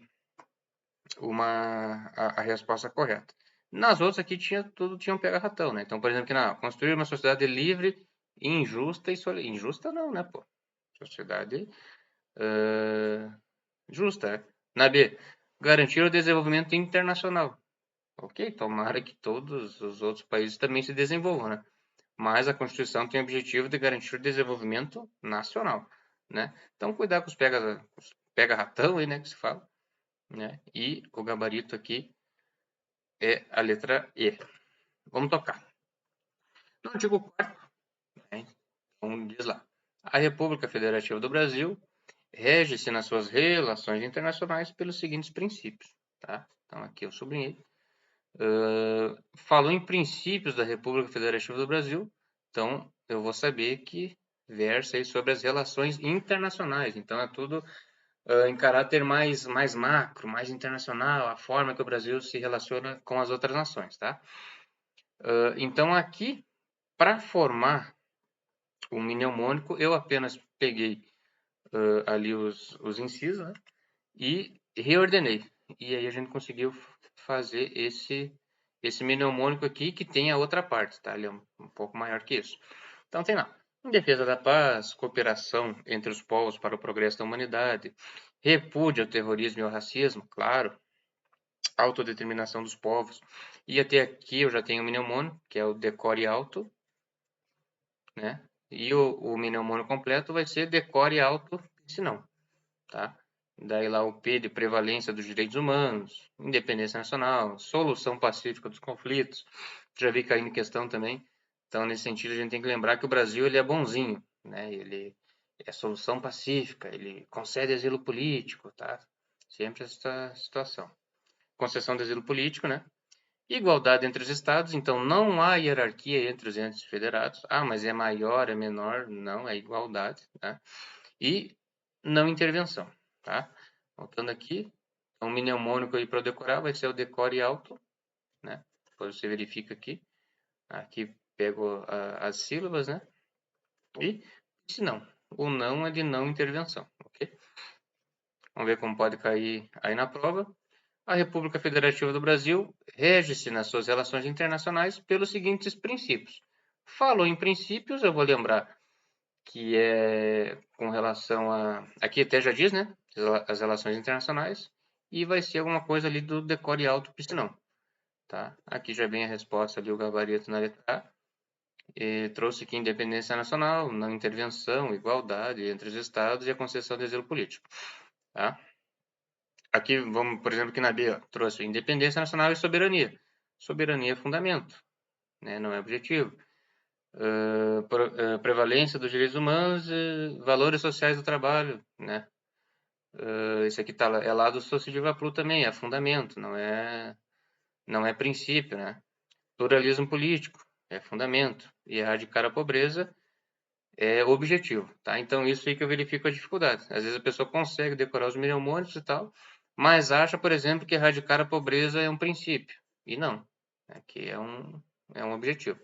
a resposta correta. Nas outras aqui tudo tinha um pega-ratão, né? Então, por exemplo, aqui construir uma sociedade livre, injusta e solidária. Injusta não, né, pô? Sociedade justa. Né? Na B, garantir o desenvolvimento internacional. Ok, tomara que todos os outros países também se desenvolvam, né? Mas a Constituição tem o objetivo de garantir o desenvolvimento nacional, né? Então, cuidar com os pega-ratão aí, né, que se fala, né? E o gabarito aqui é a letra E. Vamos tocar. No artigo 4º, né, então diz lá: A República Federativa do Brasil rege-se nas suas relações internacionais pelos seguintes princípios, tá? Então, aqui eu sublinhei. Falou em princípios da República Federativa do Brasil, então eu vou saber que versa aí sobre as relações internacionais. Então, é tudo em caráter mais macro, mais internacional, a forma que o Brasil se relaciona com as outras nações, tá? Então, aqui, para formar o mnemônico, eu apenas peguei ali os incisos, né? E reordenei. E aí a gente conseguiu fazer esse mnemônico aqui, que tem a outra parte, tá? Ele é um pouco maior que isso. Então tem lá: em defesa da paz, cooperação entre os povos para o progresso da humanidade, repúdio ao terrorismo e ao racismo, claro, autodeterminação dos povos. E até aqui eu já tenho o mnemônico, que é o decore auto, né? E o mnemônico completo vai ser decore auto, se não, tá? Daí lá o P de prevalência dos direitos humanos, independência nacional, solução pacífica dos conflitos. Já vi caindo em questão também. Então, nesse sentido, a gente tem que lembrar que o Brasil ele é bonzinho, né? Ele é solução pacífica, ele concede asilo político, tá? Sempre essa situação. Concessão de asilo político, né? Igualdade entre os estados, então não há hierarquia entre os entes federados. Ah, mas é maior, é menor? Não, é igualdade, tá? E não intervenção, tá? Voltando aqui, um mnemônico aí para eu decorar vai ser o decore alto, né? Depois você verifica aqui. Aqui pego as sílabas, né? E se não, o não é de não intervenção, ok? Vamos ver como pode cair aí na prova. A República Federativa do Brasil rege-se nas suas relações internacionais pelos seguintes princípios. Falou em princípios, eu vou lembrar que é com relação a... Aqui até já diz, né? As relações internacionais. E vai ser alguma coisa ali do decore alto piscinão. Tá? Aqui já vem a resposta ali, o gabarito na letra A. E trouxe aqui independência nacional, não intervenção, igualdade entre os estados e a concessão de asilo político. Tá? Aqui, vamos, por exemplo, aqui na B, ó, trouxe independência nacional e soberania. Soberania é fundamento, né? Não é objetivo. Prevalência dos direitos humanos e valores sociais do trabalho, né? Isso aqui é lá do Sociediva Plu também, é fundamento, não é princípio, né? Pluralismo político é fundamento e erradicar a pobreza é objetivo, tá? Então isso aí que eu verifico a dificuldade. Às vezes a pessoa consegue decorar os mnemônicos e tal, mas acha, por exemplo, que erradicar a pobreza é um princípio e não, né? Que é um objetivo,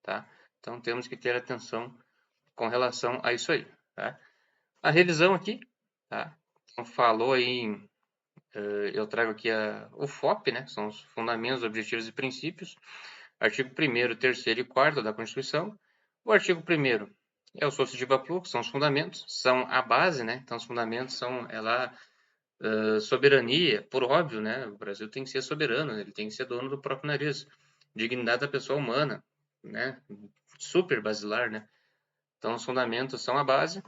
tá? Então temos que ter atenção com relação a isso aí, tá? A revisão aqui, tá? Então, falou aí, eu trago aqui o FOP, né? São os fundamentos, objetivos e princípios. Artigo 1º, 3º e 4º da Constituição. O artigo 1º é o Sociediva Plu, que são os fundamentos, são a base, né? Então, os fundamentos são soberania, por óbvio, né? O Brasil tem que ser soberano, ele tem que ser dono do próprio nariz. Dignidade da pessoa humana, né? Super basilar, né? Então, os fundamentos são a base.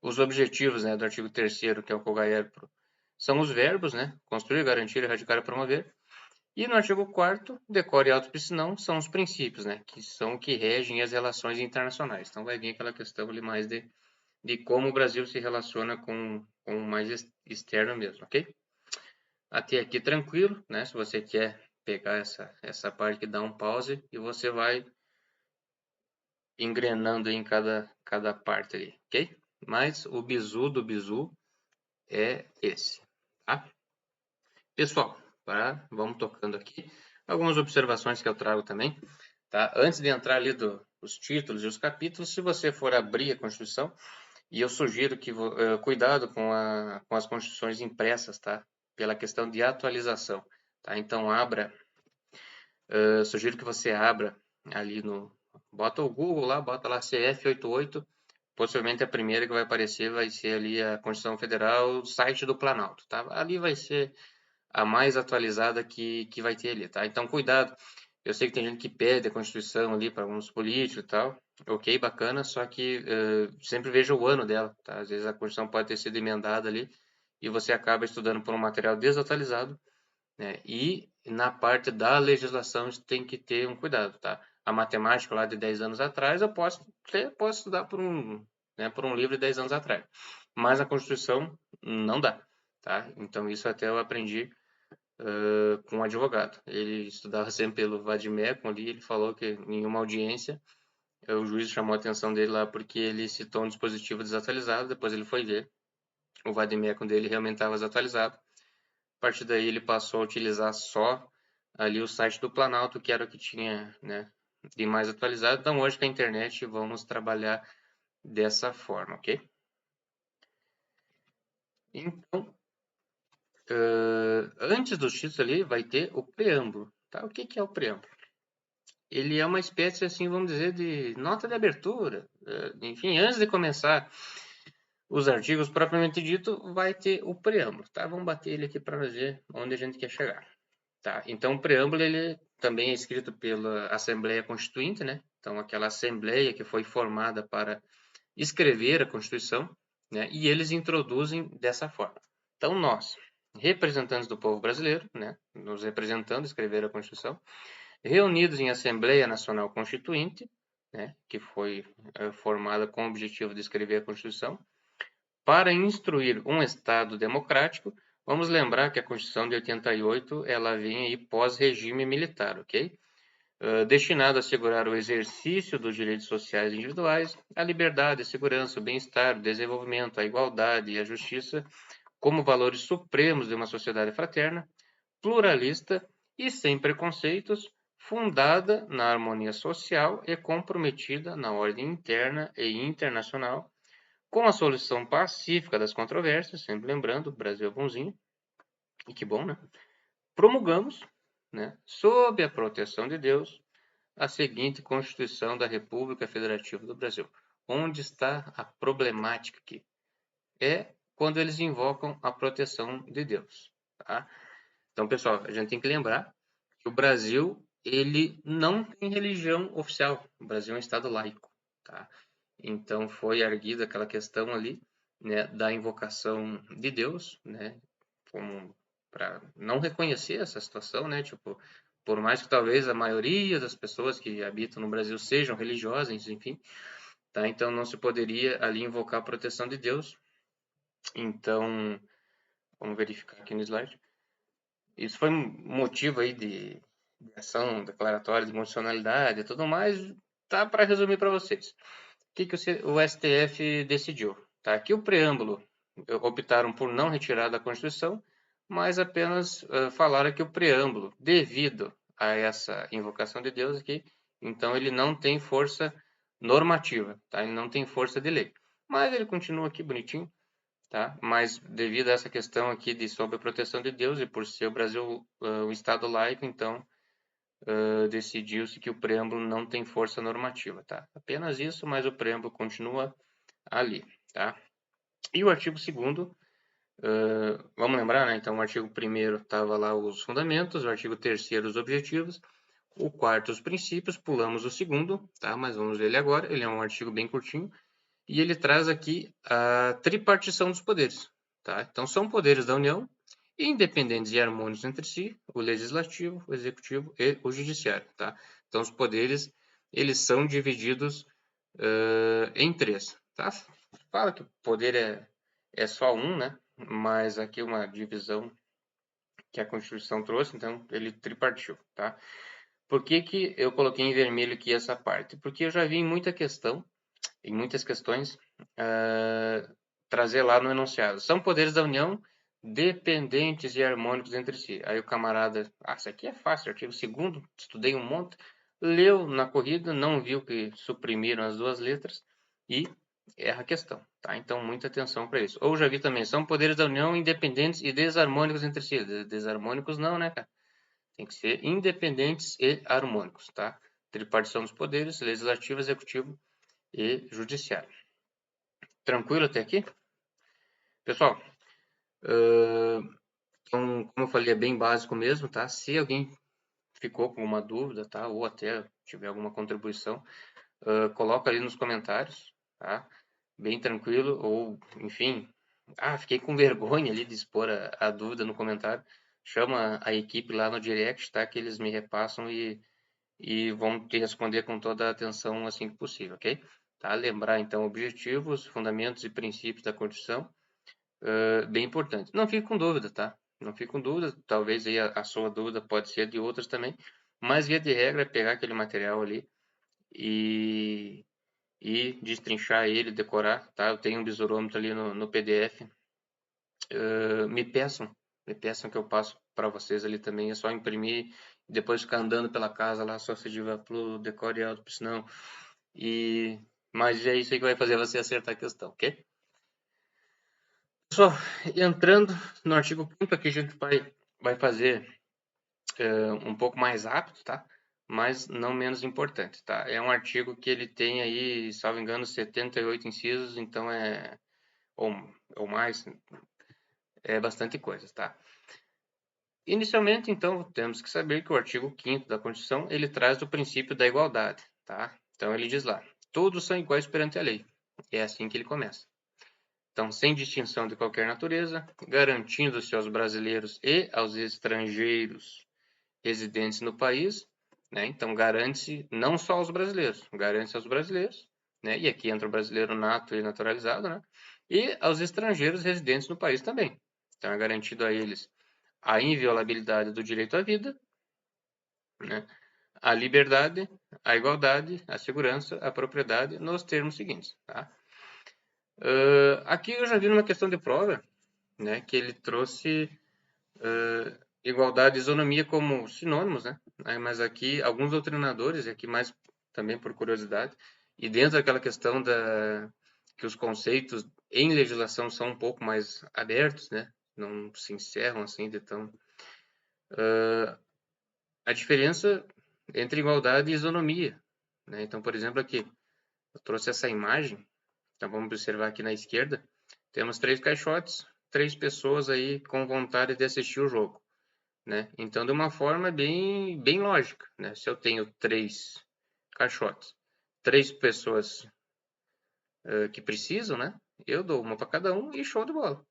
Os objetivos, né, do artigo 3º, que é o COGAERPRO, são os verbos, né? Construir, garantir, erradicar e promover. E no artigo 4º, decore e autopiscinão são os princípios, né? Que são o que regem as relações internacionais. Então, vai vir aquela questão ali mais de como o Brasil se relaciona com o mais externo mesmo, ok? Até aqui tranquilo, né? Se você quer pegar essa parte que dá um pause e você vai engrenando em cada parte ali, ok? Mas o bizu do bizu é esse, tá? Pessoal, vamos tocando aqui. Algumas observações que eu trago também, tá? Antes de entrar ali os títulos e os capítulos, se você for abrir a Constituição, e eu sugiro que cuidado com as Constituições impressas, tá? Pela questão de atualização, tá? Então, sugiro que você abra ali bota o Google lá, bota lá CF88, possivelmente a primeira que vai aparecer vai ser ali a Constituição Federal, site do Planalto, tá? Ali vai ser a mais atualizada que vai ter ali, tá? Então, cuidado. Eu sei que tem gente que pede a Constituição ali para alguns políticos e tal. Ok, bacana, só que sempre veja o ano dela, tá? Às vezes a Constituição pode ter sido emendada ali e você acaba estudando por um material desatualizado, né? E na parte da legislação tem que ter um cuidado, tá? a matemática lá de 10 anos atrás, eu posso estudar por um livro de 10 anos atrás. Mas a Constituição não dá, tá? Então isso até eu aprendi com um advogado. Ele estudava sempre pelo Vademecum ali, ele falou que em uma audiência o juiz chamou a atenção dele lá porque ele citou um dispositivo desatualizado, depois ele foi ver, o Vademecum dele realmente estava desatualizado. A partir daí ele passou a utilizar só ali o site do Planalto, que era o que tinha, né, de mais atualizado. Então hoje com a internet vamos trabalhar dessa forma, ok? Então, antes dos títulos ali vai ter o preâmbulo, tá? O que que é o preâmbulo? Ele é uma espécie, assim, vamos dizer, de nota de abertura. Enfim, antes de começar os artigos propriamente dito, vai ter o preâmbulo, tá? Vamos bater ele aqui para ver onde a gente quer chegar, tá? Então, o preâmbulo, ele também é escrito pela Assembleia Constituinte, né? Então, aquela Assembleia que foi formada para escrever a Constituição, né? E eles introduzem dessa forma. Então, nós, representantes do povo brasileiro, né? Nos representando, escrever a Constituição, reunidos em Assembleia Nacional Constituinte, né? Que foi formada com o objetivo de escrever a Constituição, para instruir um Estado democrático. Vamos lembrar que a Constituição de 88 ela vem aí pós-regime militar, ok? Destinado a assegurar o exercício dos direitos sociais individuais, a liberdade, a segurança, o bem-estar, o desenvolvimento, a igualdade e a justiça como valores supremos de uma sociedade fraterna, pluralista e sem preconceitos, fundada na harmonia social e comprometida na ordem interna e internacional, com a solução pacífica das controvérsias, sempre lembrando, o Brasil é bonzinho, e que bom, né? Promulgamos, né, sob a proteção de Deus, a seguinte Constituição da República Federativa do Brasil. Onde está a problemática aqui? É quando eles invocam a proteção de Deus, tá? Então, pessoal, a gente tem que lembrar que o Brasil, ele não tem religião oficial. O Brasil é um estado laico, tá? Então, foi erguida aquela questão ali, né, da invocação de Deus, né, para não reconhecer essa situação, né, tipo, por mais que talvez a maioria das pessoas que habitam no Brasil sejam religiosas, enfim, tá? Então não se poderia ali invocar a proteção de Deus. Então, vamos verificar aqui no slide. Isso foi um motivo aí de ação declaratória de emocionalidade e tudo mais. Tá para resumir para vocês. O que o STF decidiu? Tá? Que o preâmbulo optaram por não retirar da Constituição, mas apenas falaram que o preâmbulo, devido a essa invocação de Deus aqui, então ele não tem força normativa, tá? Ele não tem força de lei. Mas ele continua aqui bonitinho, tá? Mas devido a essa questão aqui de sob a proteção de Deus e por ser o Brasil um estado laico, então decidiu-se que o preâmbulo não tem força normativa, tá? Apenas isso, mas o preâmbulo continua ali, tá? E o artigo 2º, vamos lembrar, né? Então, o artigo 1º estava lá os fundamentos, o artigo 3º os objetivos, o 4º os princípios, pulamos o 2º, tá? Mas vamos ver ele agora, ele é um artigo bem curtinho, e ele traz aqui a tripartição dos poderes, tá? Então, são poderes da União, independentes e harmônicos entre si, o legislativo, o executivo e o judiciário, tá? Então, os poderes, eles são divididos em 3, tá? Fala que o poder é só um, né? Mas aqui uma divisão que a Constituição trouxe, então ele tripartiu, tá? Por que que eu coloquei em vermelho aqui essa parte? Porque eu já vi em muitas questões, trazer lá no enunciado. São poderes da União dependentes e harmônicos entre si. Aí o camarada, isso aqui é fácil, artigo 2º, estudei um monte, leu na corrida, não viu que suprimiram as 2 letras e erra a questão, tá? Então, muita atenção para isso. Ou já vi também, são poderes da União independentes e desarmônicos entre si. Desarmônicos não, né, cara? Tem que ser independentes e harmônicos, tá? Tripartição dos poderes, legislativo, executivo e judiciário. Tranquilo até aqui? Pessoal, então, como eu falei, é bem básico mesmo, tá? Se alguém ficou com uma dúvida, tá? Ou até tiver alguma contribuição, coloca ali nos comentários, tá? Bem tranquilo, ou, enfim, fiquei com vergonha ali de expor a dúvida no comentário. Chama a equipe lá no direct, tá? Que eles me repassam e e vamos te responder com toda a atenção assim que possível, ok? Tá? Lembrar, então, objetivos, fundamentos e princípios da Constituição, bem importante. Não fique com dúvida, tá? Não fique com dúvida, talvez aí a sua dúvida pode ser de outras também, mas via de regra é pegar aquele material ali e destrinchar ele, decorar, tá? Eu tenho um besourômetro ali no PDF. Me peçam que eu passo para vocês ali também. É só imprimir e depois ficar andando pela casa lá, só se tiver pro decore e auto, senão. E mas é isso aí que vai fazer você acertar a questão, ok? Pessoal, entrando no artigo 5º, aqui a gente vai fazer um pouco mais rápido, tá? Mas não menos importante, tá? É um artigo que ele tem aí, salvo engano, 78 incisos, então ou mais, é bastante coisa, tá? Inicialmente, então, temos que saber que o artigo 5º da Constituição, ele traz o princípio da igualdade, tá? Então, ele diz lá, todos são iguais perante a lei. É assim que ele começa. Então, sem distinção de qualquer natureza, garantindo-se aos brasileiros e aos estrangeiros residentes no país, né? Então, garante-se não só aos brasileiros, garante-se aos brasileiros, né? E aqui entra o brasileiro nato e naturalizado, né? E aos estrangeiros residentes no país também. Então, é garantido a eles a inviolabilidade do direito à vida, né? A liberdade, a igualdade, a segurança, a propriedade, nos termos seguintes. Tá? Aqui eu já vi numa questão de prova, né, que ele trouxe igualdade e isonomia como sinônimos, né? Mas aqui alguns doutrinadores, e aqui mais também por curiosidade, e dentro daquela questão que os conceitos em legislação são um pouco mais abertos, né? Não se encerram assim de tão... a diferença entre igualdade e isonomia, né? Então, por exemplo, aqui eu trouxe essa imagem. Então, vamos observar aqui na esquerda. Temos 3 caixotes, 3 pessoas aí com vontade de assistir o jogo, né? Então, de uma forma bem lógica, né? Se eu tenho 3 caixotes, 3 pessoas que precisam, né? Eu dou uma para cada um e show de bola,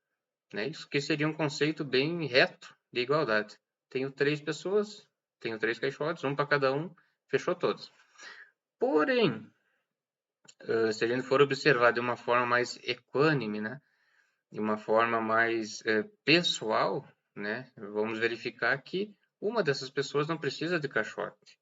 né? Isso que seria um conceito bem reto de igualdade. Tenho 3 pessoas, tenho 3 caixotes, um para cada um, fechou todos. Porém, se a gente for observar de uma forma mais equânime, né? De uma forma mais pessoal, né? Vamos verificar que uma dessas pessoas não precisa de caixote,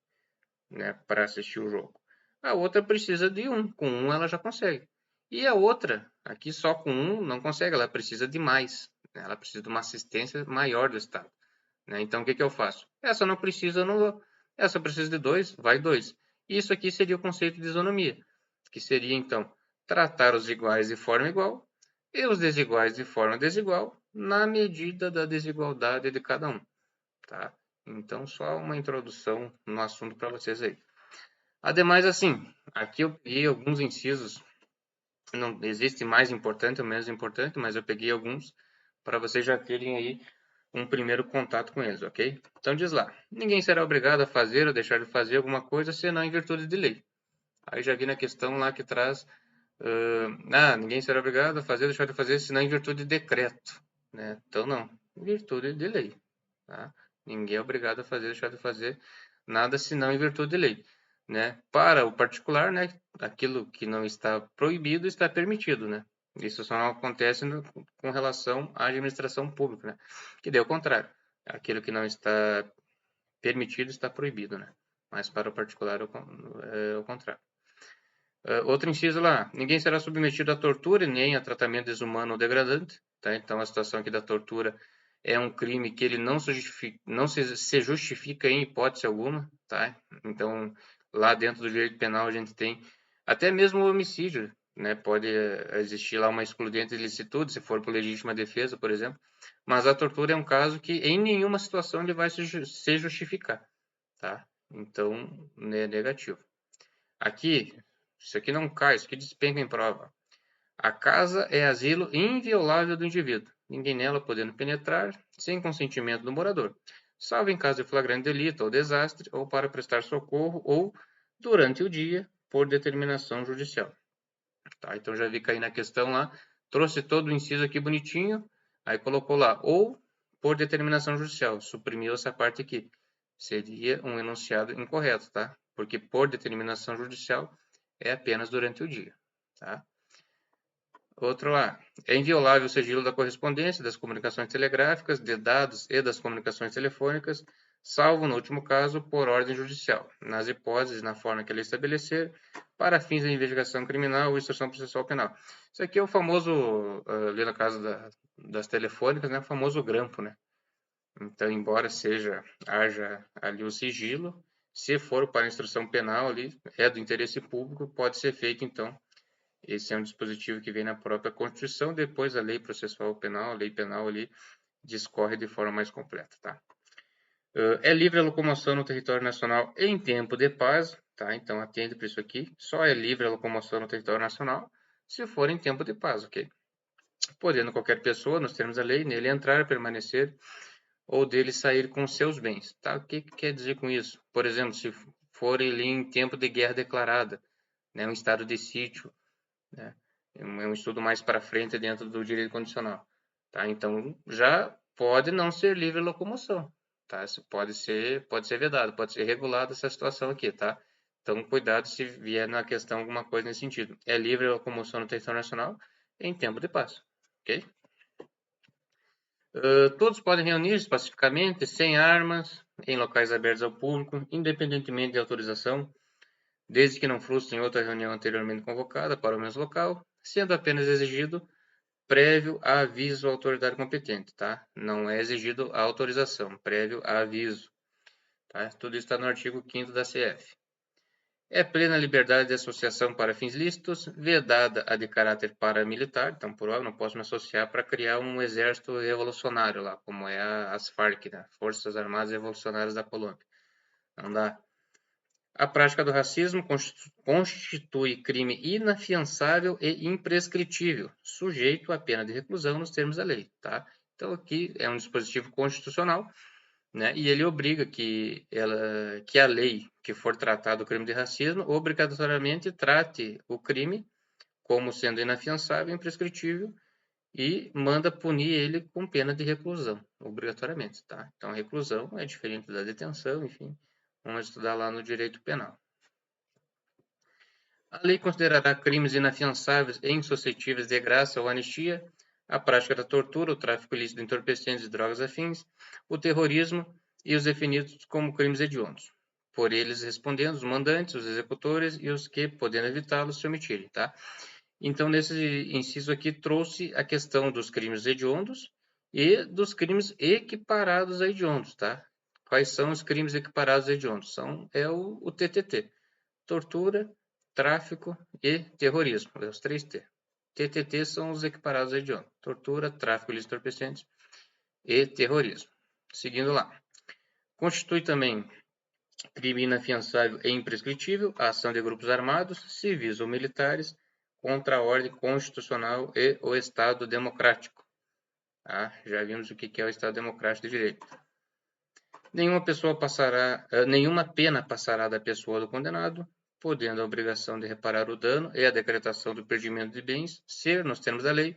né? Para assistir o jogo. A outra precisa de um. Com um ela já consegue. E a outra, aqui só com um, não consegue. Ela precisa de mais. Né? Ela precisa de uma assistência maior do Estado. Né? Então, o que eu faço? Essa não precisa, eu não vou. Essa precisa de 2, vai 2. Isso aqui seria o conceito de isonomia, que seria, então, tratar os iguais de forma igual e os desiguais de forma desigual, na medida da desigualdade de cada um. Tá? Então, só uma introdução no assunto para vocês aí. Ademais, assim, aqui eu peguei alguns incisos, não existe mais importante ou menos importante, mas eu peguei alguns para vocês já terem aí um primeiro contato com eles, ok? Então diz lá, ninguém será obrigado a fazer ou deixar de fazer alguma coisa senão em virtude de lei. Aí já vi na questão lá que traz, ninguém será obrigado a fazer ou deixar de fazer senão em virtude de decreto, né? Então não, em virtude de lei, tá? Ninguém é obrigado a fazer ou deixar de fazer nada senão em virtude de lei, né? Para o particular, né, aquilo que não está proibido está permitido, né? Isso só não acontece com relação à administração pública, né? Que daí é o contrário. Aquilo que não está permitido está proibido, né? Mas para o particular é o contrário. Outro inciso lá. Ninguém será submetido à tortura nem a tratamento desumano ou degradante. Tá? Então, a situação aqui da tortura é um crime que ele não se justifica em hipótese alguma. Tá? Então, lá dentro do direito penal a gente tem até mesmo o homicídio, né? Pode existir lá uma excludente de licitude, se for por legítima defesa, por exemplo, mas a tortura é um caso que em nenhuma situação ele vai se justificar, tá? Então, é negativo. Aqui, isso aqui não cai, isso aqui despenca em prova. A casa é asilo inviolável do indivíduo, ninguém nela podendo penetrar sem consentimento do morador, salvo em caso de flagrante delito ou desastre, ou para prestar socorro, ou durante o dia, por determinação judicial. Tá? Então já vi cair na questão lá, trouxe todo o inciso aqui bonitinho, aí colocou lá, ou por determinação judicial, suprimiu essa parte aqui. Seria um enunciado incorreto, tá? Porque por determinação judicial é apenas durante o dia, tá? Outro A. É inviolável o sigilo da correspondência, das comunicações telegráficas, de dados e das comunicações telefônicas, salvo, no último caso, por ordem judicial, nas hipóteses, na forma que ele estabelecer, para fins da investigação criminal ou instrução processual penal. Isso aqui é o famoso, ali no caso das telefônicas, né, o famoso grampo, né? Então, embora haja ali o sigilo, se for para instrução penal ali, é do interesse público, pode ser feito, então. Esse é um dispositivo que vem na própria Constituição, depois a lei processual penal, a lei penal ali, discorre de forma mais completa, tá? É livre a locomoção no território nacional em tempo de paz, tá? Então, atende para isso aqui. Só é livre a locomoção no território nacional se for em tempo de paz, ok? Podendo qualquer pessoa, nos termos da lei, nele entrar, permanecer ou dele sair com seus bens, tá? O que quer dizer com isso? Por exemplo, se for ali em tempo de guerra declarada, né? Um estado de sítio, né? É um estudo mais para frente dentro do direito condicional, tá? Então, já pode não ser livre locomoção, tá? Isso pode ser vedado, pode ser regulado essa situação aqui, tá? Então, cuidado se vier na questão alguma coisa nesse sentido. É livre locomoção no território nacional em tempo de paz, ok? Todos podem reunir-se pacificamente, sem armas, em locais abertos ao público, independentemente de autorização, desde que não frustrem outra reunião anteriormente convocada para o mesmo local, sendo apenas exigido prévio aviso à autoridade competente, tá? Não é exigido a autorização, prévio aviso, tá? Tudo isso está no artigo 5º da CF. É plena liberdade de associação para fins lícitos, vedada a de caráter paramilitar, então, por óbvio, não posso me associar para criar um exército revolucionário lá, como é as FARC, né? Forças Armadas Revolucionárias da Colômbia. Não dá. A prática do racismo constitui crime inafiançável e imprescritível, sujeito à pena de reclusão nos termos da lei, tá? Então, aqui é um dispositivo constitucional, né? E ele obriga que a lei que for tratar do crime de racismo obrigatoriamente trate o crime como sendo inafiançável e imprescritível e manda punir ele com pena de reclusão, obrigatoriamente, tá? Então, a reclusão é diferente da detenção, enfim, vamos estudar lá no direito penal. A lei considerará crimes inafiançáveis e insuscetíveis de graça ou anistia a prática da tortura, o tráfico ilícito de entorpecentes e drogas afins, o terrorismo e os definidos como crimes hediondos. Por eles respondendo os mandantes, os executores e os que, podendo evitá-los, se omitirem, tá? Então, nesse inciso aqui, trouxe a questão dos crimes hediondos e dos crimes equiparados a hediondos, tá? Quais são os crimes equiparados a hediondos? É o TTT, tortura, tráfico e terrorismo, é os 3T. TTT são os equiparados a hediondos, tortura, tráfico ilícito de entorpecentes e terrorismo. Seguindo lá. Constitui também crime inafiançável e imprescritível a ação de grupos armados, civis ou militares, contra a ordem constitucional e o Estado democrático. Ah, já vimos o que é o Estado democrático de direito. Nenhuma pena passará da pessoa do condenado, podendo a obrigação de reparar o dano e a decretação do perdimento de bens ser, nos termos da lei,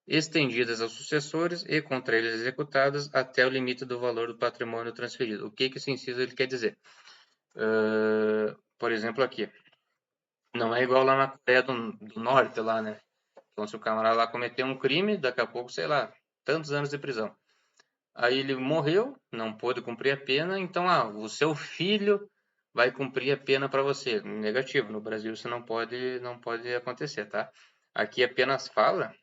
estendidas aos sucessores e contra eles executadas até o limite do valor do patrimônio transferido. O que esse inciso ele quer dizer? Por exemplo, aqui. Não é igual lá na Coreia do Norte, lá, né? Então, se o camarada lá cometeu um crime, daqui a pouco, sei lá, tantos anos de prisão. Aí ele morreu, não pôde cumprir a pena, então, o seu filho vai cumprir a pena para você. Negativo, no Brasil isso não pode acontecer, tá? Aqui apenas fala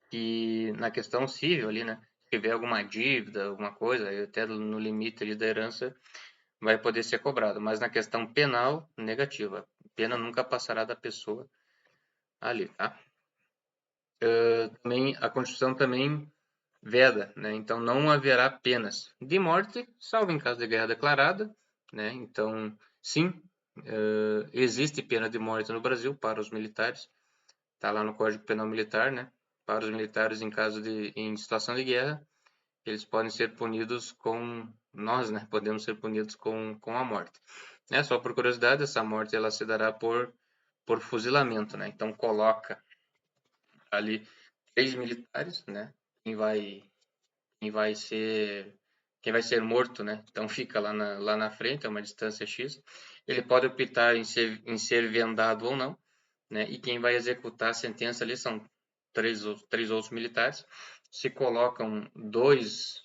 que na questão civil ali, né? Se tiver alguma dívida, alguma coisa, até no limite ali da herança, vai poder ser cobrado. Mas na questão penal, negativa. A pena nunca passará da pessoa ali, tá? Também, a Constituição também veda, né? Então não haverá penas de morte, salvo em caso de guerra declarada, né? Então, sim, existe pena de morte no Brasil para os militares, está lá no Código Penal Militar, né? Para os militares em situação de guerra, eles podem ser punidos nós, né? Podemos ser punidos com a morte. Só por curiosidade, essa morte ela se dará por fuzilamento, né? Então coloca ali 3 militares, né? Quem vai quem vai ser morto, né? Então fica lá na frente, a uma distância X. Ele pode optar em ser vendado ou não, né? E quem vai executar a sentença ali são três outros militares. Se colocam 2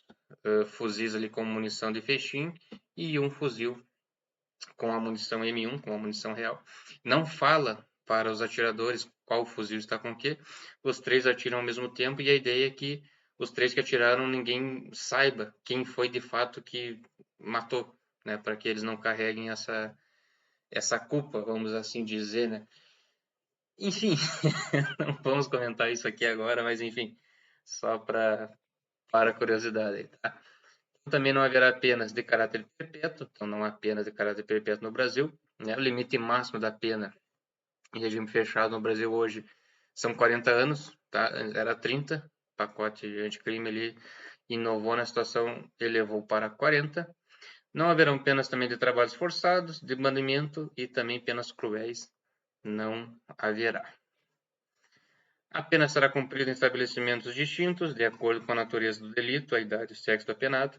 fuzis ali com munição de feixinho e um fuzil com a munição M1, com a munição real. Não fala para os atiradores qual fuzil está com o quê. Os 3 atiram ao mesmo tempo e a ideia é que os 3 que atiraram, ninguém saiba quem foi de fato que matou, né? Para que eles não carreguem essa culpa, vamos assim dizer, né? Enfim, não vamos comentar isso aqui agora, mas enfim, só para curiosidade, tá? Também não haverá penas de caráter perpétuo, então não há pena de caráter perpétuo no Brasil, né? O limite máximo da pena em regime fechado no Brasil hoje são 40 anos, tá? Era 30, pacote anticrime ali inovou na situação, elevou para 40. Não haverão penas também de trabalhos forçados, de banimento e também penas cruéis não haverá. A pena será cumprida em estabelecimentos distintos, de acordo com a natureza do delito, a idade e o sexo do apenado.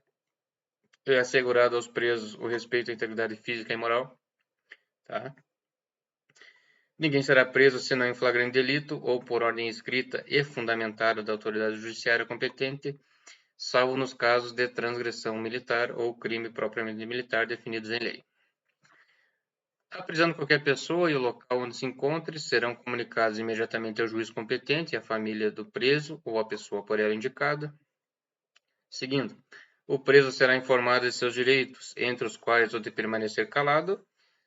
É assegurado aos presos o respeito à integridade física e moral. Tá? Ninguém será preso senão em flagrante delito ou por ordem escrita e fundamentada da autoridade judiciária competente, salvo nos casos de transgressão militar ou crime propriamente militar definidos em lei. A prisão de qualquer pessoa e o local onde se encontre serão comunicados imediatamente ao juiz competente e à família do preso ou à pessoa por ela indicada. Seguindo, o preso será informado de seus direitos, entre os quais o de permanecer calado,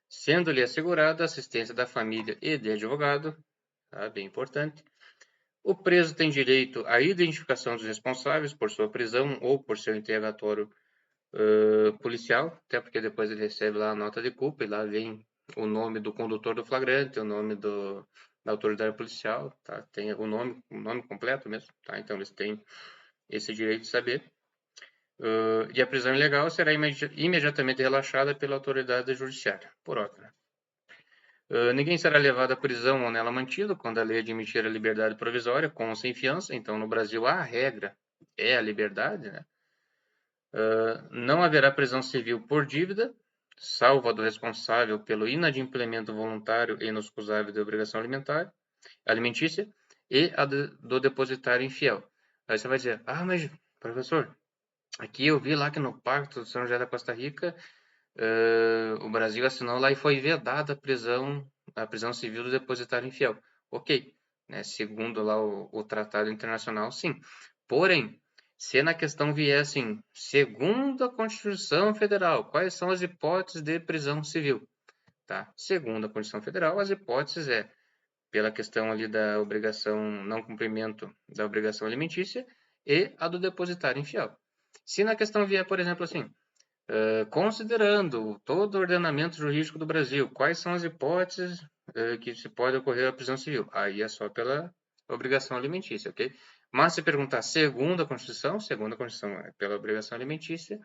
sendo-lhe assegurada a assistência da família e de advogado, tá? Bem importante. O preso tem direito à identificação dos responsáveis por sua prisão ou por seu interrogatório policial, até porque depois ele recebe lá a nota de culpa e lá vem o nome do condutor do flagrante, o nome da autoridade policial, tá? Tem o nome completo mesmo, tá? Então eles têm esse direito de saber. E a prisão ilegal será imediatamente relaxada pela autoridade judiciária, por ordem. Ninguém será levado à prisão ou nela mantido quando a lei admitir a liberdade provisória, com ou sem fiança. Então, no Brasil, a regra é a liberdade, né? Não haverá prisão civil por dívida, salvo a do responsável pelo inadimplemento voluntário e inexcusável de obrigação alimentícia e a do depositário infiel. Aí você vai dizer, mas professor, aqui eu vi lá que no Pacto de São José da Costa Rica, o Brasil assinou lá e foi vedada a prisão civil do depositário infiel. Ok, né? Segundo lá o Tratado Internacional, sim. Porém, se na questão vier assim, segundo a Constituição Federal, quais são as hipóteses de prisão civil? Tá? Segundo a Constituição Federal, as hipóteses pela questão ali da obrigação, não cumprimento da obrigação alimentícia e a do depositário infiel. Se na questão vier, por exemplo, assim, considerando todo o ordenamento jurídico do Brasil, quais são as hipóteses que se pode ocorrer a prisão civil? Aí é só pela obrigação alimentícia, ok? Mas se perguntar segundo a Constituição é pela obrigação alimentícia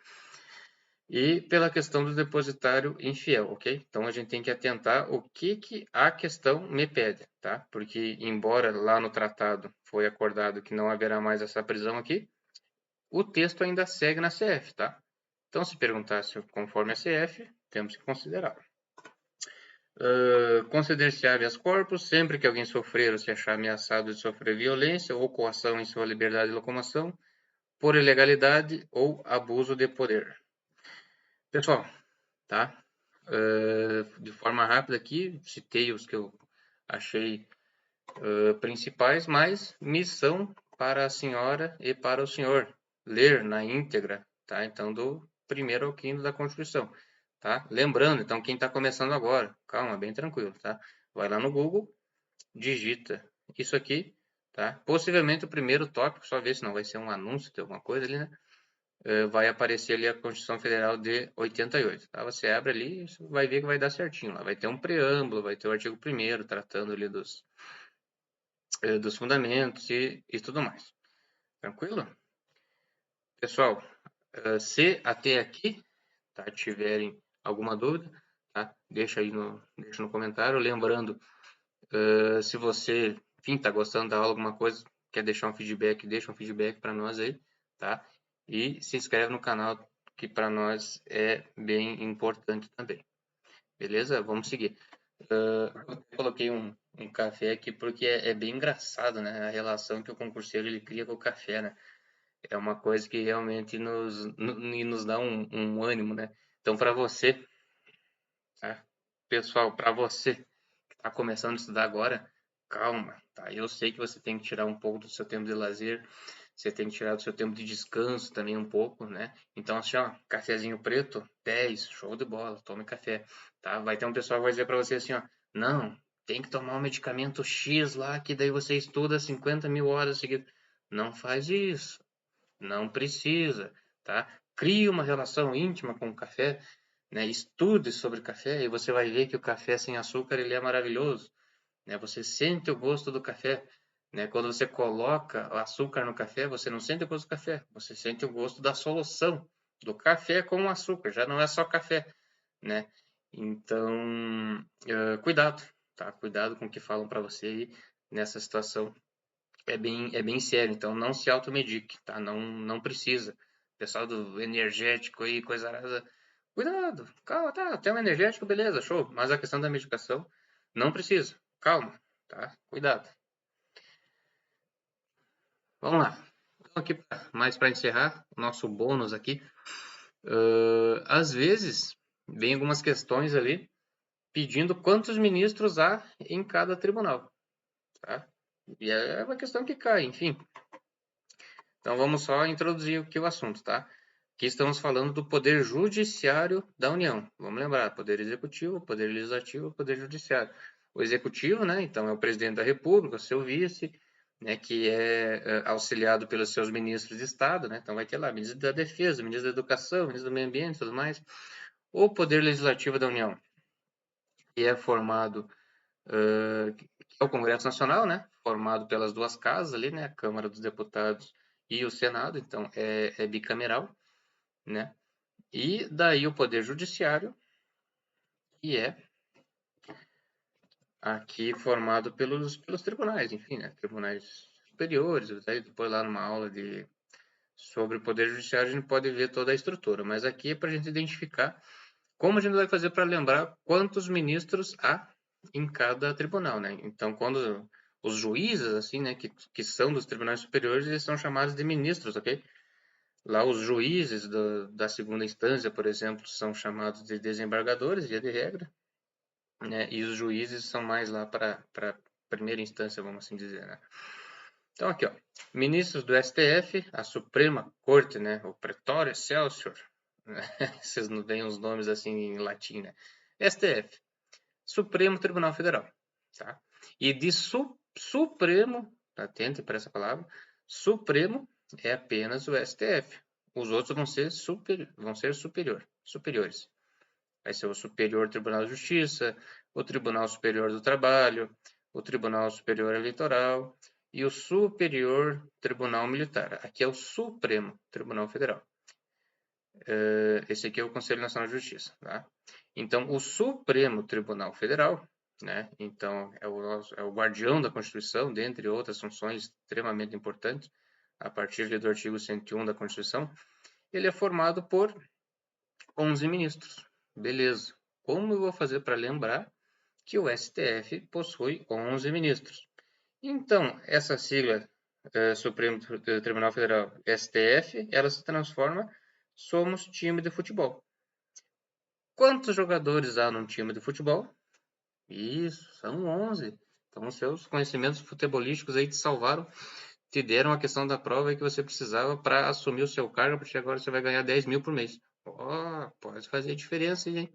e pela questão do depositário infiel, ok? Então a gente tem que atentar o que a questão me pede, tá? Porque embora lá no tratado foi acordado que não haverá mais essa prisão aqui, o texto ainda segue na CF, tá? Então, se perguntar se conforme a CF, temos que considerar. Considerar-se habeas corpus sempre que alguém sofrer ou se achar ameaçado de sofrer violência ou coação em sua liberdade de locomoção por ilegalidade ou abuso de poder. Pessoal, tá? De forma rápida aqui, citei os que eu achei principais, mas missão para a senhora e para o senhor ler na íntegra, tá? Então, do primeiro ao quinto da Constituição, tá? Lembrando, então, quem está começando agora, calma, bem tranquilo, tá? Vai lá no Google, digita isso aqui, tá? Possivelmente o primeiro tópico, só ver se não vai ser um anúncio de alguma coisa ali, né? Vai aparecer ali a Constituição Federal de 88, tá? Você abre ali e vai ver que vai dar certinho lá. Vai ter um preâmbulo, vai ter o artigo 1º tratando ali dos fundamentos e tudo mais. Tranquilo? Pessoal, se até aqui tiverem alguma dúvida, tá? Deixa no comentário. Lembrando, se você, enfim, está gostando da aula, alguma coisa, quer deixar um feedback, deixa um feedback para nós aí, tá? E se inscreve no canal que para nós é bem importante também. Beleza? Vamos seguir. Eu coloquei um café aqui porque é bem engraçado, né? A relação que o concurseiro ele cria com o café, né? É uma coisa que realmente nos dá um ânimo, né? Então, para você, tá? Pessoal, para você que está começando a estudar agora, calma, tá? Eu sei que você tem que tirar um pouco do seu tempo de lazer, você tem que tirar do seu tempo de descanso também um pouco, né? Então, assim, ó, cafezinho preto, 10, show de bola, tome café, tá? Vai ter um pessoal que vai dizer para você assim, ó, não, tem que tomar um medicamento X lá, que daí você estuda 50 mil horas seguidas. Não faz isso, não precisa, tá? Crie uma relação íntima com o café, né? Estude sobre café e você vai ver que o café sem açúcar ele é maravilhoso, né? Você sente o gosto do café, né? Quando você coloca o açúcar no café, você não sente o gosto do café, você sente o gosto da solução do café com o açúcar, já não é só café, né? Então, cuidado, tá? Cuidado com o que falam para você aí nessa situação. É bem sério, então não se automedique, tá? Não precisa. Pessoal do energético aí, coisa arada, cuidado, calma, tá? Tem um energético, beleza, show. Mas a questão da medicação, não precisa. Calma, tá? Cuidado. Vamos lá. Então, aqui, mais para encerrar, o nosso bônus aqui. Às vezes, vem algumas questões ali pedindo quantos ministros há em cada tribunal, tá? E é uma questão que cai, enfim. Então, vamos só introduzir aqui o assunto, tá? Aqui estamos falando do Poder Judiciário da União. Vamos lembrar, Poder Executivo, Poder Legislativo, Poder Judiciário. O Executivo, né, então, é o Presidente da República, o seu vice, né, que é auxiliado pelos seus ministros de Estado, né? Então, vai ter lá ministro da Defesa, ministro da Educação, ministro do Meio Ambiente e tudo mais. O Poder Legislativo da União, que é formado, que é o Congresso Nacional, né? Formado pelas duas casas ali, né? A Câmara dos Deputados e o Senado, então é bicameral, né? E daí o Poder Judiciário, que é aqui formado pelos tribunais, enfim, né? Tribunais superiores, aí depois lá numa aula sobre o Poder Judiciário a gente pode ver toda a estrutura, mas aqui é para a gente identificar como a gente vai fazer para lembrar quantos ministros há em cada tribunal, né? Então, quando os juízes, assim, né, que são dos tribunais superiores, eles são chamados de ministros, ok? Lá os juízes da segunda instância, por exemplo, são chamados de desembargadores, via de regra, né? E os juízes são mais lá para primeira instância, vamos assim dizer, né? Então aqui, ó, ministros do STF, a Suprema Corte, né? O Pretório Excelsior, né? Vocês não veem os nomes assim em latim, né? STF, Supremo Tribunal Federal, tá? E de Supremo, atente para essa palavra, Supremo é apenas o STF. Os outros vão ser superiores. Vai ser o Superior Tribunal de Justiça, o Tribunal Superior do Trabalho, o Tribunal Superior Eleitoral e o Superior Tribunal Militar. Aqui é o Supremo Tribunal Federal. Esse aqui é o Conselho Nacional de Justiça, tá? Então, o Supremo Tribunal Federal, né? Então, é o guardião da Constituição, dentre outras funções extremamente importantes, a partir do artigo 101 da Constituição, ele é formado por 11 ministros. Beleza. Como eu vou fazer para lembrar que o STF possui 11 ministros? Então, essa sigla Supremo Tribunal Federal, STF, ela se transforma, somos time de futebol. Quantos jogadores há num time de futebol? Isso, são 11. Então, os seus conhecimentos futebolísticos aí te salvaram, te deram a questão da prova que você precisava para assumir o seu cargo, porque agora você vai ganhar 10 mil por mês. Pode fazer diferença, hein?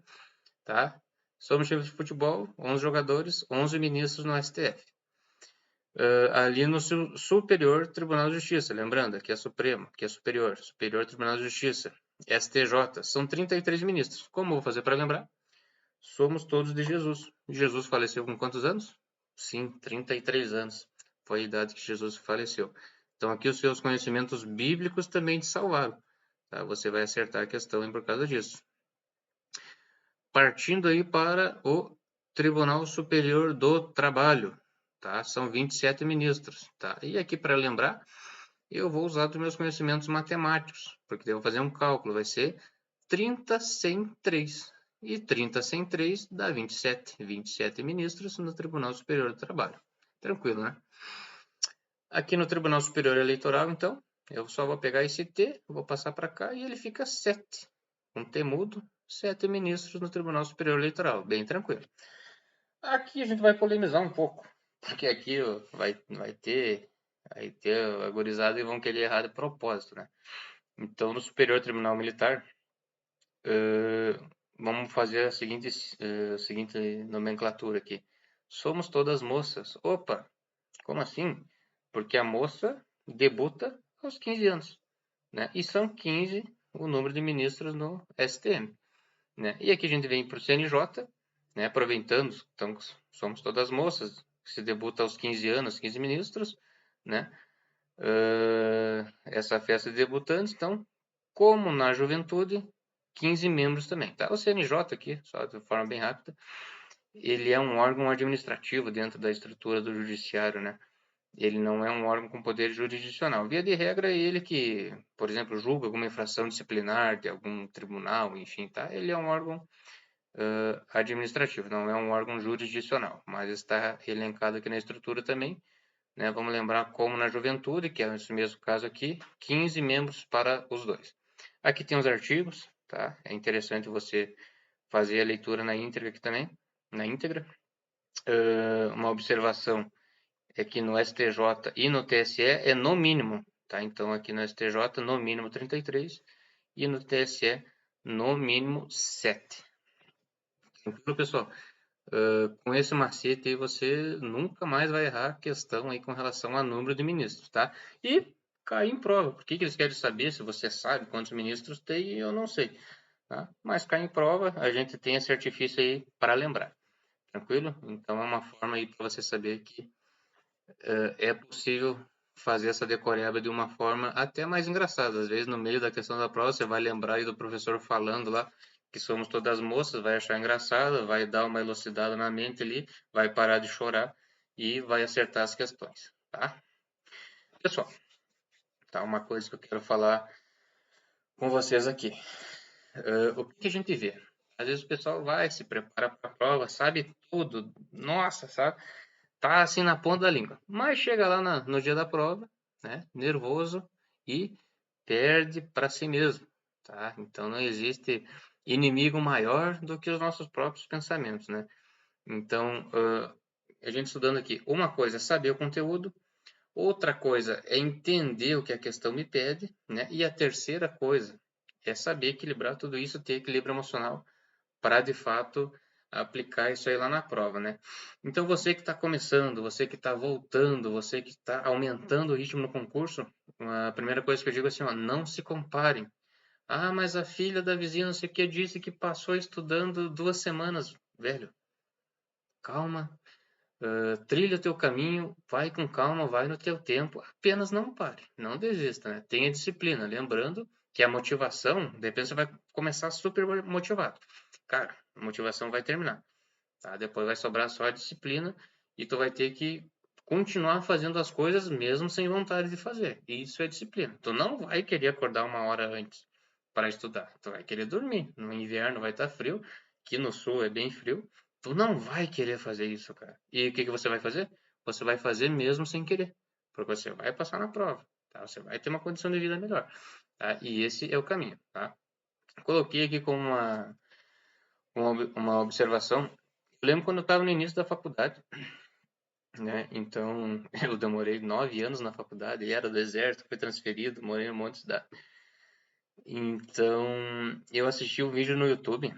Tá? Somos time de futebol, 11 jogadores, 11 ministros no STF. Ali no Superior Tribunal de Justiça, lembrando, aqui é Supremo, aqui é Superior Tribunal de Justiça, STJ, são 33 ministros. Como eu vou fazer para lembrar? Somos todos de Jesus. Jesus faleceu com quantos anos? Sim, 33 anos. Foi a idade que Jesus faleceu. Então aqui os seus conhecimentos bíblicos também te salvaram. Tá? Você vai acertar a questão por causa disso. Partindo aí para o Tribunal Superior do Trabalho, tá? São 27 ministros, tá? E aqui para lembrar, eu vou usar dos meus conhecimentos matemáticos, porque eu vou fazer um cálculo, vai ser 30 sem 3. E 30 sem 3 dá 27. 27 ministros no Tribunal Superior do Trabalho. Tranquilo, né? Aqui no Tribunal Superior Eleitoral, então, eu só vou pegar esse T, vou passar para cá e ele fica 7. Um T mudo, 7 ministros no Tribunal Superior Eleitoral. Bem tranquilo. Aqui a gente vai polemizar um pouco, porque aqui vai ter a gurizada e vão querer errar de propósito, né? Então, no Superior Tribunal Militar, vamos fazer a seguinte nomenclatura aqui. Somos todas moças. Opa, como assim? Porque a moça debuta aos 15 anos, né? E são 15 o número de ministros no STM, né? E aqui a gente vem para o CNJ, né? Aproveitando, então somos todas moças, se debuta aos 15 anos, 15 ministros, né? Essa festa de debutantes, então, como na juventude, 15 membros também, tá? O CNJ aqui, só de forma bem rápida, ele é um órgão administrativo dentro da estrutura do judiciário, né? Ele não é um órgão com poder jurisdicional. Via de regra, é ele que, por exemplo, julga alguma infração disciplinar de algum tribunal, enfim, tá? Ele é um órgão administrativo, não é um órgão jurisdicional, mas está elencado aqui na estrutura também, né? Vamos lembrar como na juventude, que é esse mesmo caso aqui, 15 membros para os dois. Aqui tem os artigos, tá? É interessante você fazer a leitura na íntegra aqui também, na íntegra. Uma observação é que no STJ e no TSE é no mínimo, tá? Então aqui no STJ no mínimo 33 e no TSE no mínimo 7. Tranquilo, pessoal? Com esse macete aí você nunca mais vai errar a questão aí com relação ao número de ministros, tá? E cair em prova. Por que eles querem saber se você sabe quantos ministros tem? Eu não sei, tá? Mas cair em prova, a gente tem esse artifício aí para lembrar. Tranquilo? Então é uma forma aí para você saber que é possível fazer essa decoreba de uma forma até mais engraçada. Às vezes, no meio da questão da prova, você vai lembrar aí do professor falando lá que somos todas moças, vai achar engraçado, vai dar uma elucidada na mente ali, vai parar de chorar e vai acertar as questões, tá? Pessoal, tá uma coisa que eu quero falar com vocês aqui. O que a gente vê? Às vezes o pessoal vai, se prepara para a prova, sabe tudo, nossa, sabe? Tá assim na ponta da língua. Mas chega lá no dia da prova, né? Nervoso e perde para si mesmo, tá? Então não existe inimigo maior do que os nossos próprios pensamentos, né? Então, a gente estudando aqui, uma coisa é saber o conteúdo, outra coisa é entender o que a questão me pede, né? E a terceira coisa é saber equilibrar tudo isso, ter equilíbrio emocional para de fato aplicar isso aí lá na prova, né? Então você que está começando, você que está voltando, você que está aumentando o ritmo no concurso, a primeira coisa que eu digo é assim, ó, não se comparem. Ah, mas a filha da vizinha não sei o que disse que passou estudando 2 semanas. Velho, calma, trilha o teu caminho, vai com calma, vai no teu tempo, apenas não pare, não desista, né? Tenha disciplina, lembrando que a motivação, de repente você vai começar super motivado. Cara, a motivação vai terminar, tá? Depois vai sobrar só a disciplina e tu vai ter que continuar fazendo as coisas mesmo sem vontade de fazer. Isso é disciplina. Tu não vai querer acordar 1 hora antes para estudar. Tu vai querer dormir. No inverno vai estar frio, aqui no sul é bem frio. Tu não vai querer fazer isso, cara. E o que você vai fazer? Você vai fazer mesmo sem querer, porque você vai passar na prova, tá? Você vai ter uma condição de vida melhor, tá? E esse é o caminho, tá? Coloquei aqui como uma observação. Eu lembro quando eu estava no início da faculdade, né? Então, eu demorei 9 anos na faculdade, e era do exército, fui transferido, morei em um monte de cidade. Então, eu assisti um vídeo no YouTube,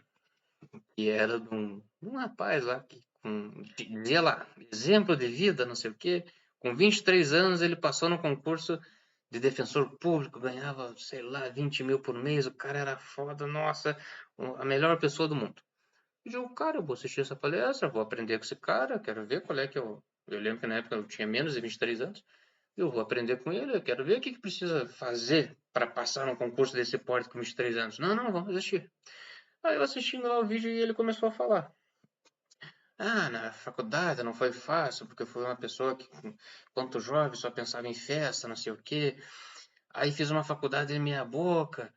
que era de um rapaz lá, que dizia lá, exemplo de vida, não sei o quê. Com 23 anos, ele passou no concurso de defensor público, ganhava, sei lá, 20 mil por mês, o cara era foda, nossa, a melhor pessoa do mundo. Eu digo, cara, eu vou assistir essa palestra, vou aprender com esse cara, quero ver qual é que eu... Eu lembro que na época eu tinha menos de 23 anos, eu vou aprender com ele, eu quero ver o que precisa fazer para passar num concurso desse porte com 23 anos. Não, não, vamos assistir. Aí eu assistindo lá o vídeo e ele começou a falar. Ah, na faculdade não foi fácil, porque eu fui uma pessoa que, quanto jovem, só pensava em festa, não sei o quê. Aí fiz uma faculdade em meia boca,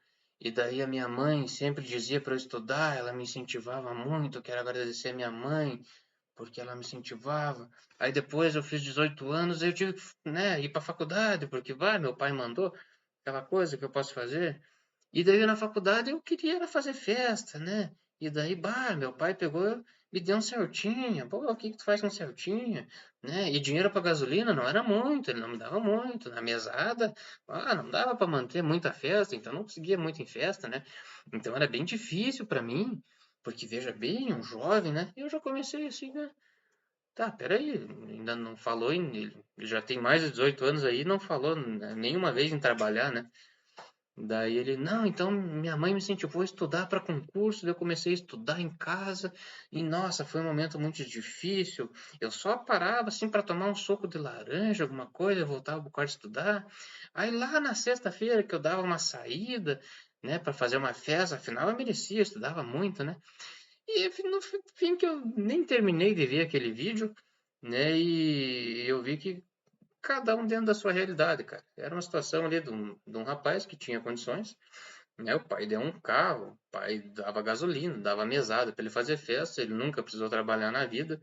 E daí a minha mãe sempre dizia para eu estudar, ela me incentivava muito, quero agradecer a minha mãe, porque ela me incentivava. Aí depois eu fiz 18 anos, eu tive que, né, ir para a faculdade, porque vai, meu pai mandou aquela coisa que eu posso fazer. E daí na faculdade eu queria era fazer festa, né? E daí, bah, meu pai pegou, me deu um certinho. Pô, o que que tu faz com certinho? Né? E dinheiro para gasolina não era muito, ele não me dava muito. Na mesada, não dava para manter muita festa, então não conseguia muito em festa, né? Então era bem difícil para mim, porque veja bem, um jovem, né? E eu já comecei assim, né? Tá, peraí, ainda não falou, ele já tem mais de 18 anos aí, não falou nenhuma vez em trabalhar, né? Daí ele, não, então minha mãe me incentivou a estudar para concurso, daí eu comecei a estudar em casa e nossa, foi um momento muito difícil. Eu só parava assim para tomar um suco de laranja, alguma coisa, eu voltava pro quarto estudar. Aí lá na sexta-feira que eu dava uma saída, né, para fazer uma festa, afinal eu merecia, eu estudava muito, né? E no fim que eu nem terminei de ver aquele vídeo, né, e eu vi que cada um dentro da sua realidade, cara. Era uma situação ali de um rapaz que tinha condições, né? O pai deu um carro, o pai dava gasolina, dava mesada para ele fazer festa, ele nunca precisou trabalhar na vida,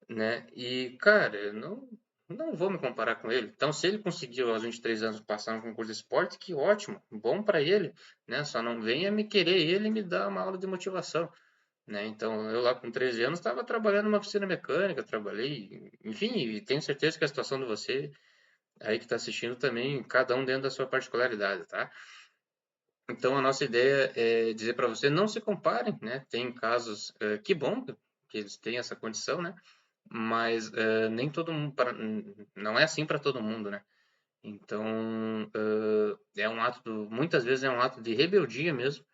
né? E, cara, eu não vou me comparar com ele. Então, se ele conseguiu aos 23 anos passar no concurso de esporte, que ótimo, bom para ele, né? Só não venha me querer ele e me dar uma aula de motivação, né? Então, eu lá com 13 anos estava trabalhando numa oficina mecânica, trabalhei, enfim, e tenho certeza que a situação de você aí que está assistindo também, cada um dentro da sua particularidade, tá? Então, a nossa ideia é dizer para você, não se comparem, né? Tem casos, que bom que eles têm essa condição, né? Mas nem todo mundo, não é assim para todo mundo, né? Então, é um ato, muitas vezes é um ato de rebeldia mesmo,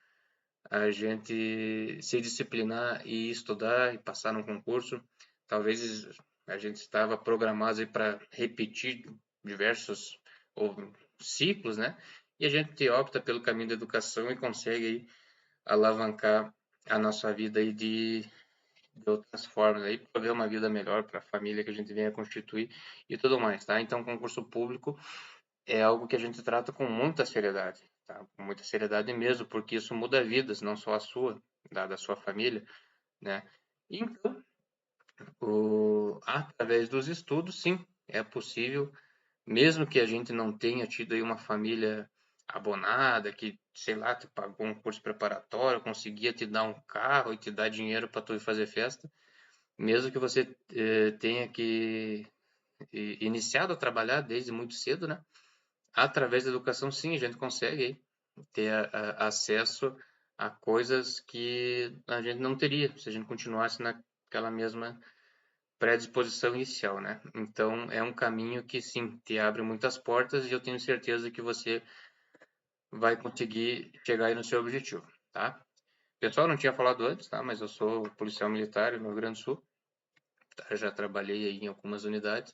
a gente se disciplinar e estudar e passar num concurso. Talvez a gente estava programado para repetir diversos ou, ciclos, né? E a gente opta pelo caminho da educação e consegue aí alavancar a nossa vida aí de outras formas aí, prover uma vida melhor para a família que a gente venha constituir e tudo mais, tá? Então, concurso público é algo que a gente trata com muita seriedade, tá? Com muita seriedade mesmo, porque isso muda vidas, não só a sua, da sua família, né? Então, através dos estudos, sim, é possível, mesmo que a gente não tenha tido aí uma família abonada, que, sei lá, te pagou um curso preparatório, conseguia te dar um carro e te dar dinheiro para tu ir fazer festa, mesmo que você tenha que iniciado a trabalhar desde muito cedo, né? Através da educação, sim, a gente consegue aí ter acesso a coisas que a gente não teria se a gente continuasse naquela mesma predisposição inicial, né? Então, é um caminho que, sim, te abre muitas portas e eu tenho certeza que você vai conseguir chegar aí no seu objetivo, tá? Pessoal, não tinha falado antes, tá? Mas eu sou policial militar no Rio Grande do Sul, tá? Já trabalhei aí em algumas unidades.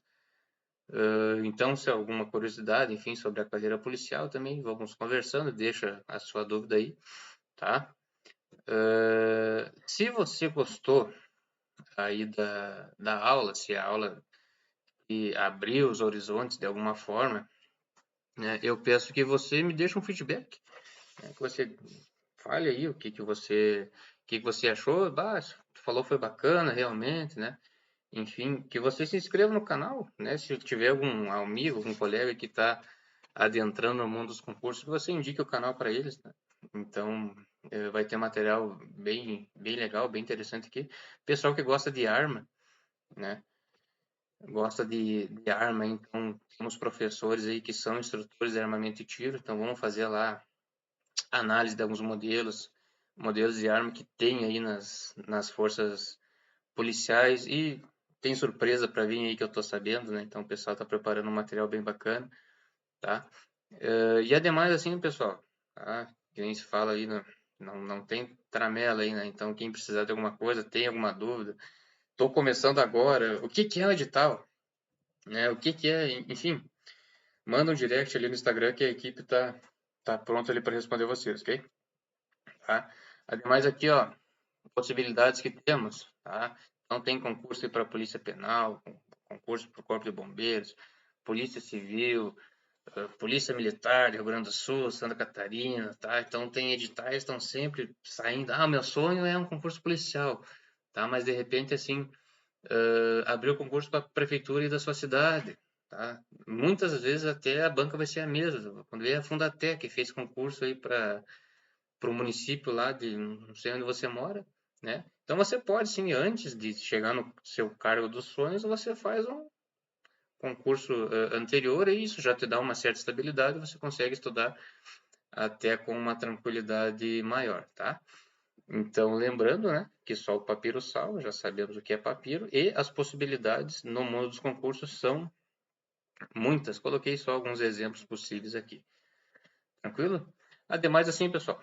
Então, se alguma curiosidade, enfim, sobre a carreira policial também, vamos conversando, deixa a sua dúvida aí, tá? Se você gostou aí da aula, se a aula que abriu os horizontes de alguma forma, né, eu peço que você me deixe um feedback, né, que você fale aí o que você achou, bah, tu falou foi bacana realmente, né? Enfim, que você se inscreva no canal, né? Se tiver algum amigo, algum colega que está adentrando no mundo dos concursos, que você indique o canal para eles, né? Então, vai ter material bem, bem legal, bem interessante aqui. Pessoal que gosta de arma, né? Gosta de arma, então temos professores aí que são instrutores de armamento e tiro, então vamos fazer lá análise de alguns modelos de arma que tem aí nas forças policiais e tem surpresa para vir aí que eu tô sabendo, né? Então o pessoal tá preparando um material bem bacana, tá? E ademais, assim, pessoal, tá? Que nem se fala aí, não tem tramela aí, né? Então quem precisar de alguma coisa, tem alguma dúvida, tô começando agora, o que que é um edital, né? O que que é, enfim, manda um direct ali no Instagram que a equipe tá pronta ali para responder vocês, ok? Tá? Ademais aqui, ó, possibilidades que temos, tá? Então tem concurso para Polícia Penal, concurso para o Corpo de Bombeiros, Polícia Civil, Polícia Militar, Rio Grande do Sul, Santa Catarina, tá? Então tem editais, estão sempre saindo. Ah, meu sonho é um concurso policial, tá? Mas de repente, assim, abrir o concurso para a prefeitura e da sua cidade, tá? Muitas vezes até a banca vai ser a mesma. Quando vê a Fundatec, que fez concurso aí para o município lá de não sei onde você mora, né? Então você pode, sim, antes de chegar no seu cargo dos sonhos, você faz um concurso anterior e isso já te dá uma certa estabilidade, você consegue estudar até com uma tranquilidade maior, tá? Então, lembrando, né, que só o papiro salva, já sabemos o que é papiro, e as possibilidades no mundo dos concursos são muitas. Coloquei só alguns exemplos possíveis aqui. Tranquilo? Ademais, assim, pessoal,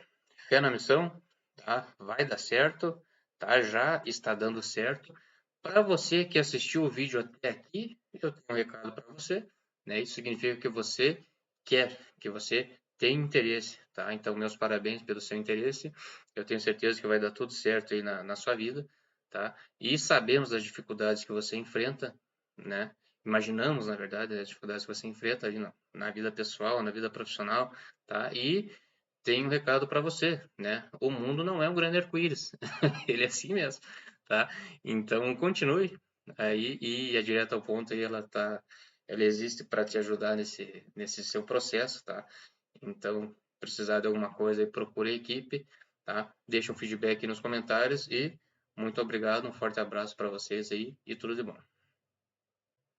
fé na missão, tá? Vai dar certo, tá? Já está dando certo. Para você que assistiu o vídeo até aqui, eu tenho um recado para você, né? Isso significa que você quer, que você tem interesse, tá? Então, meus parabéns pelo seu interesse. Eu tenho certeza que vai dar tudo certo aí na sua vida, tá? E sabemos das dificuldades que você enfrenta, né? Imaginamos, na verdade, as dificuldades que você enfrenta ali na vida pessoal, na vida profissional, tá? E tem um recado para você, né? O mundo não é um grande arco-íris, ele é assim mesmo, tá? Então continue aí e a direto ao ponto aí ela existe para te ajudar nesse seu processo, tá? Então precisar de alguma coisa aí procure a equipe, tá? Deixa um feedback aí nos comentários e muito obrigado, um forte abraço para vocês aí e tudo de bom.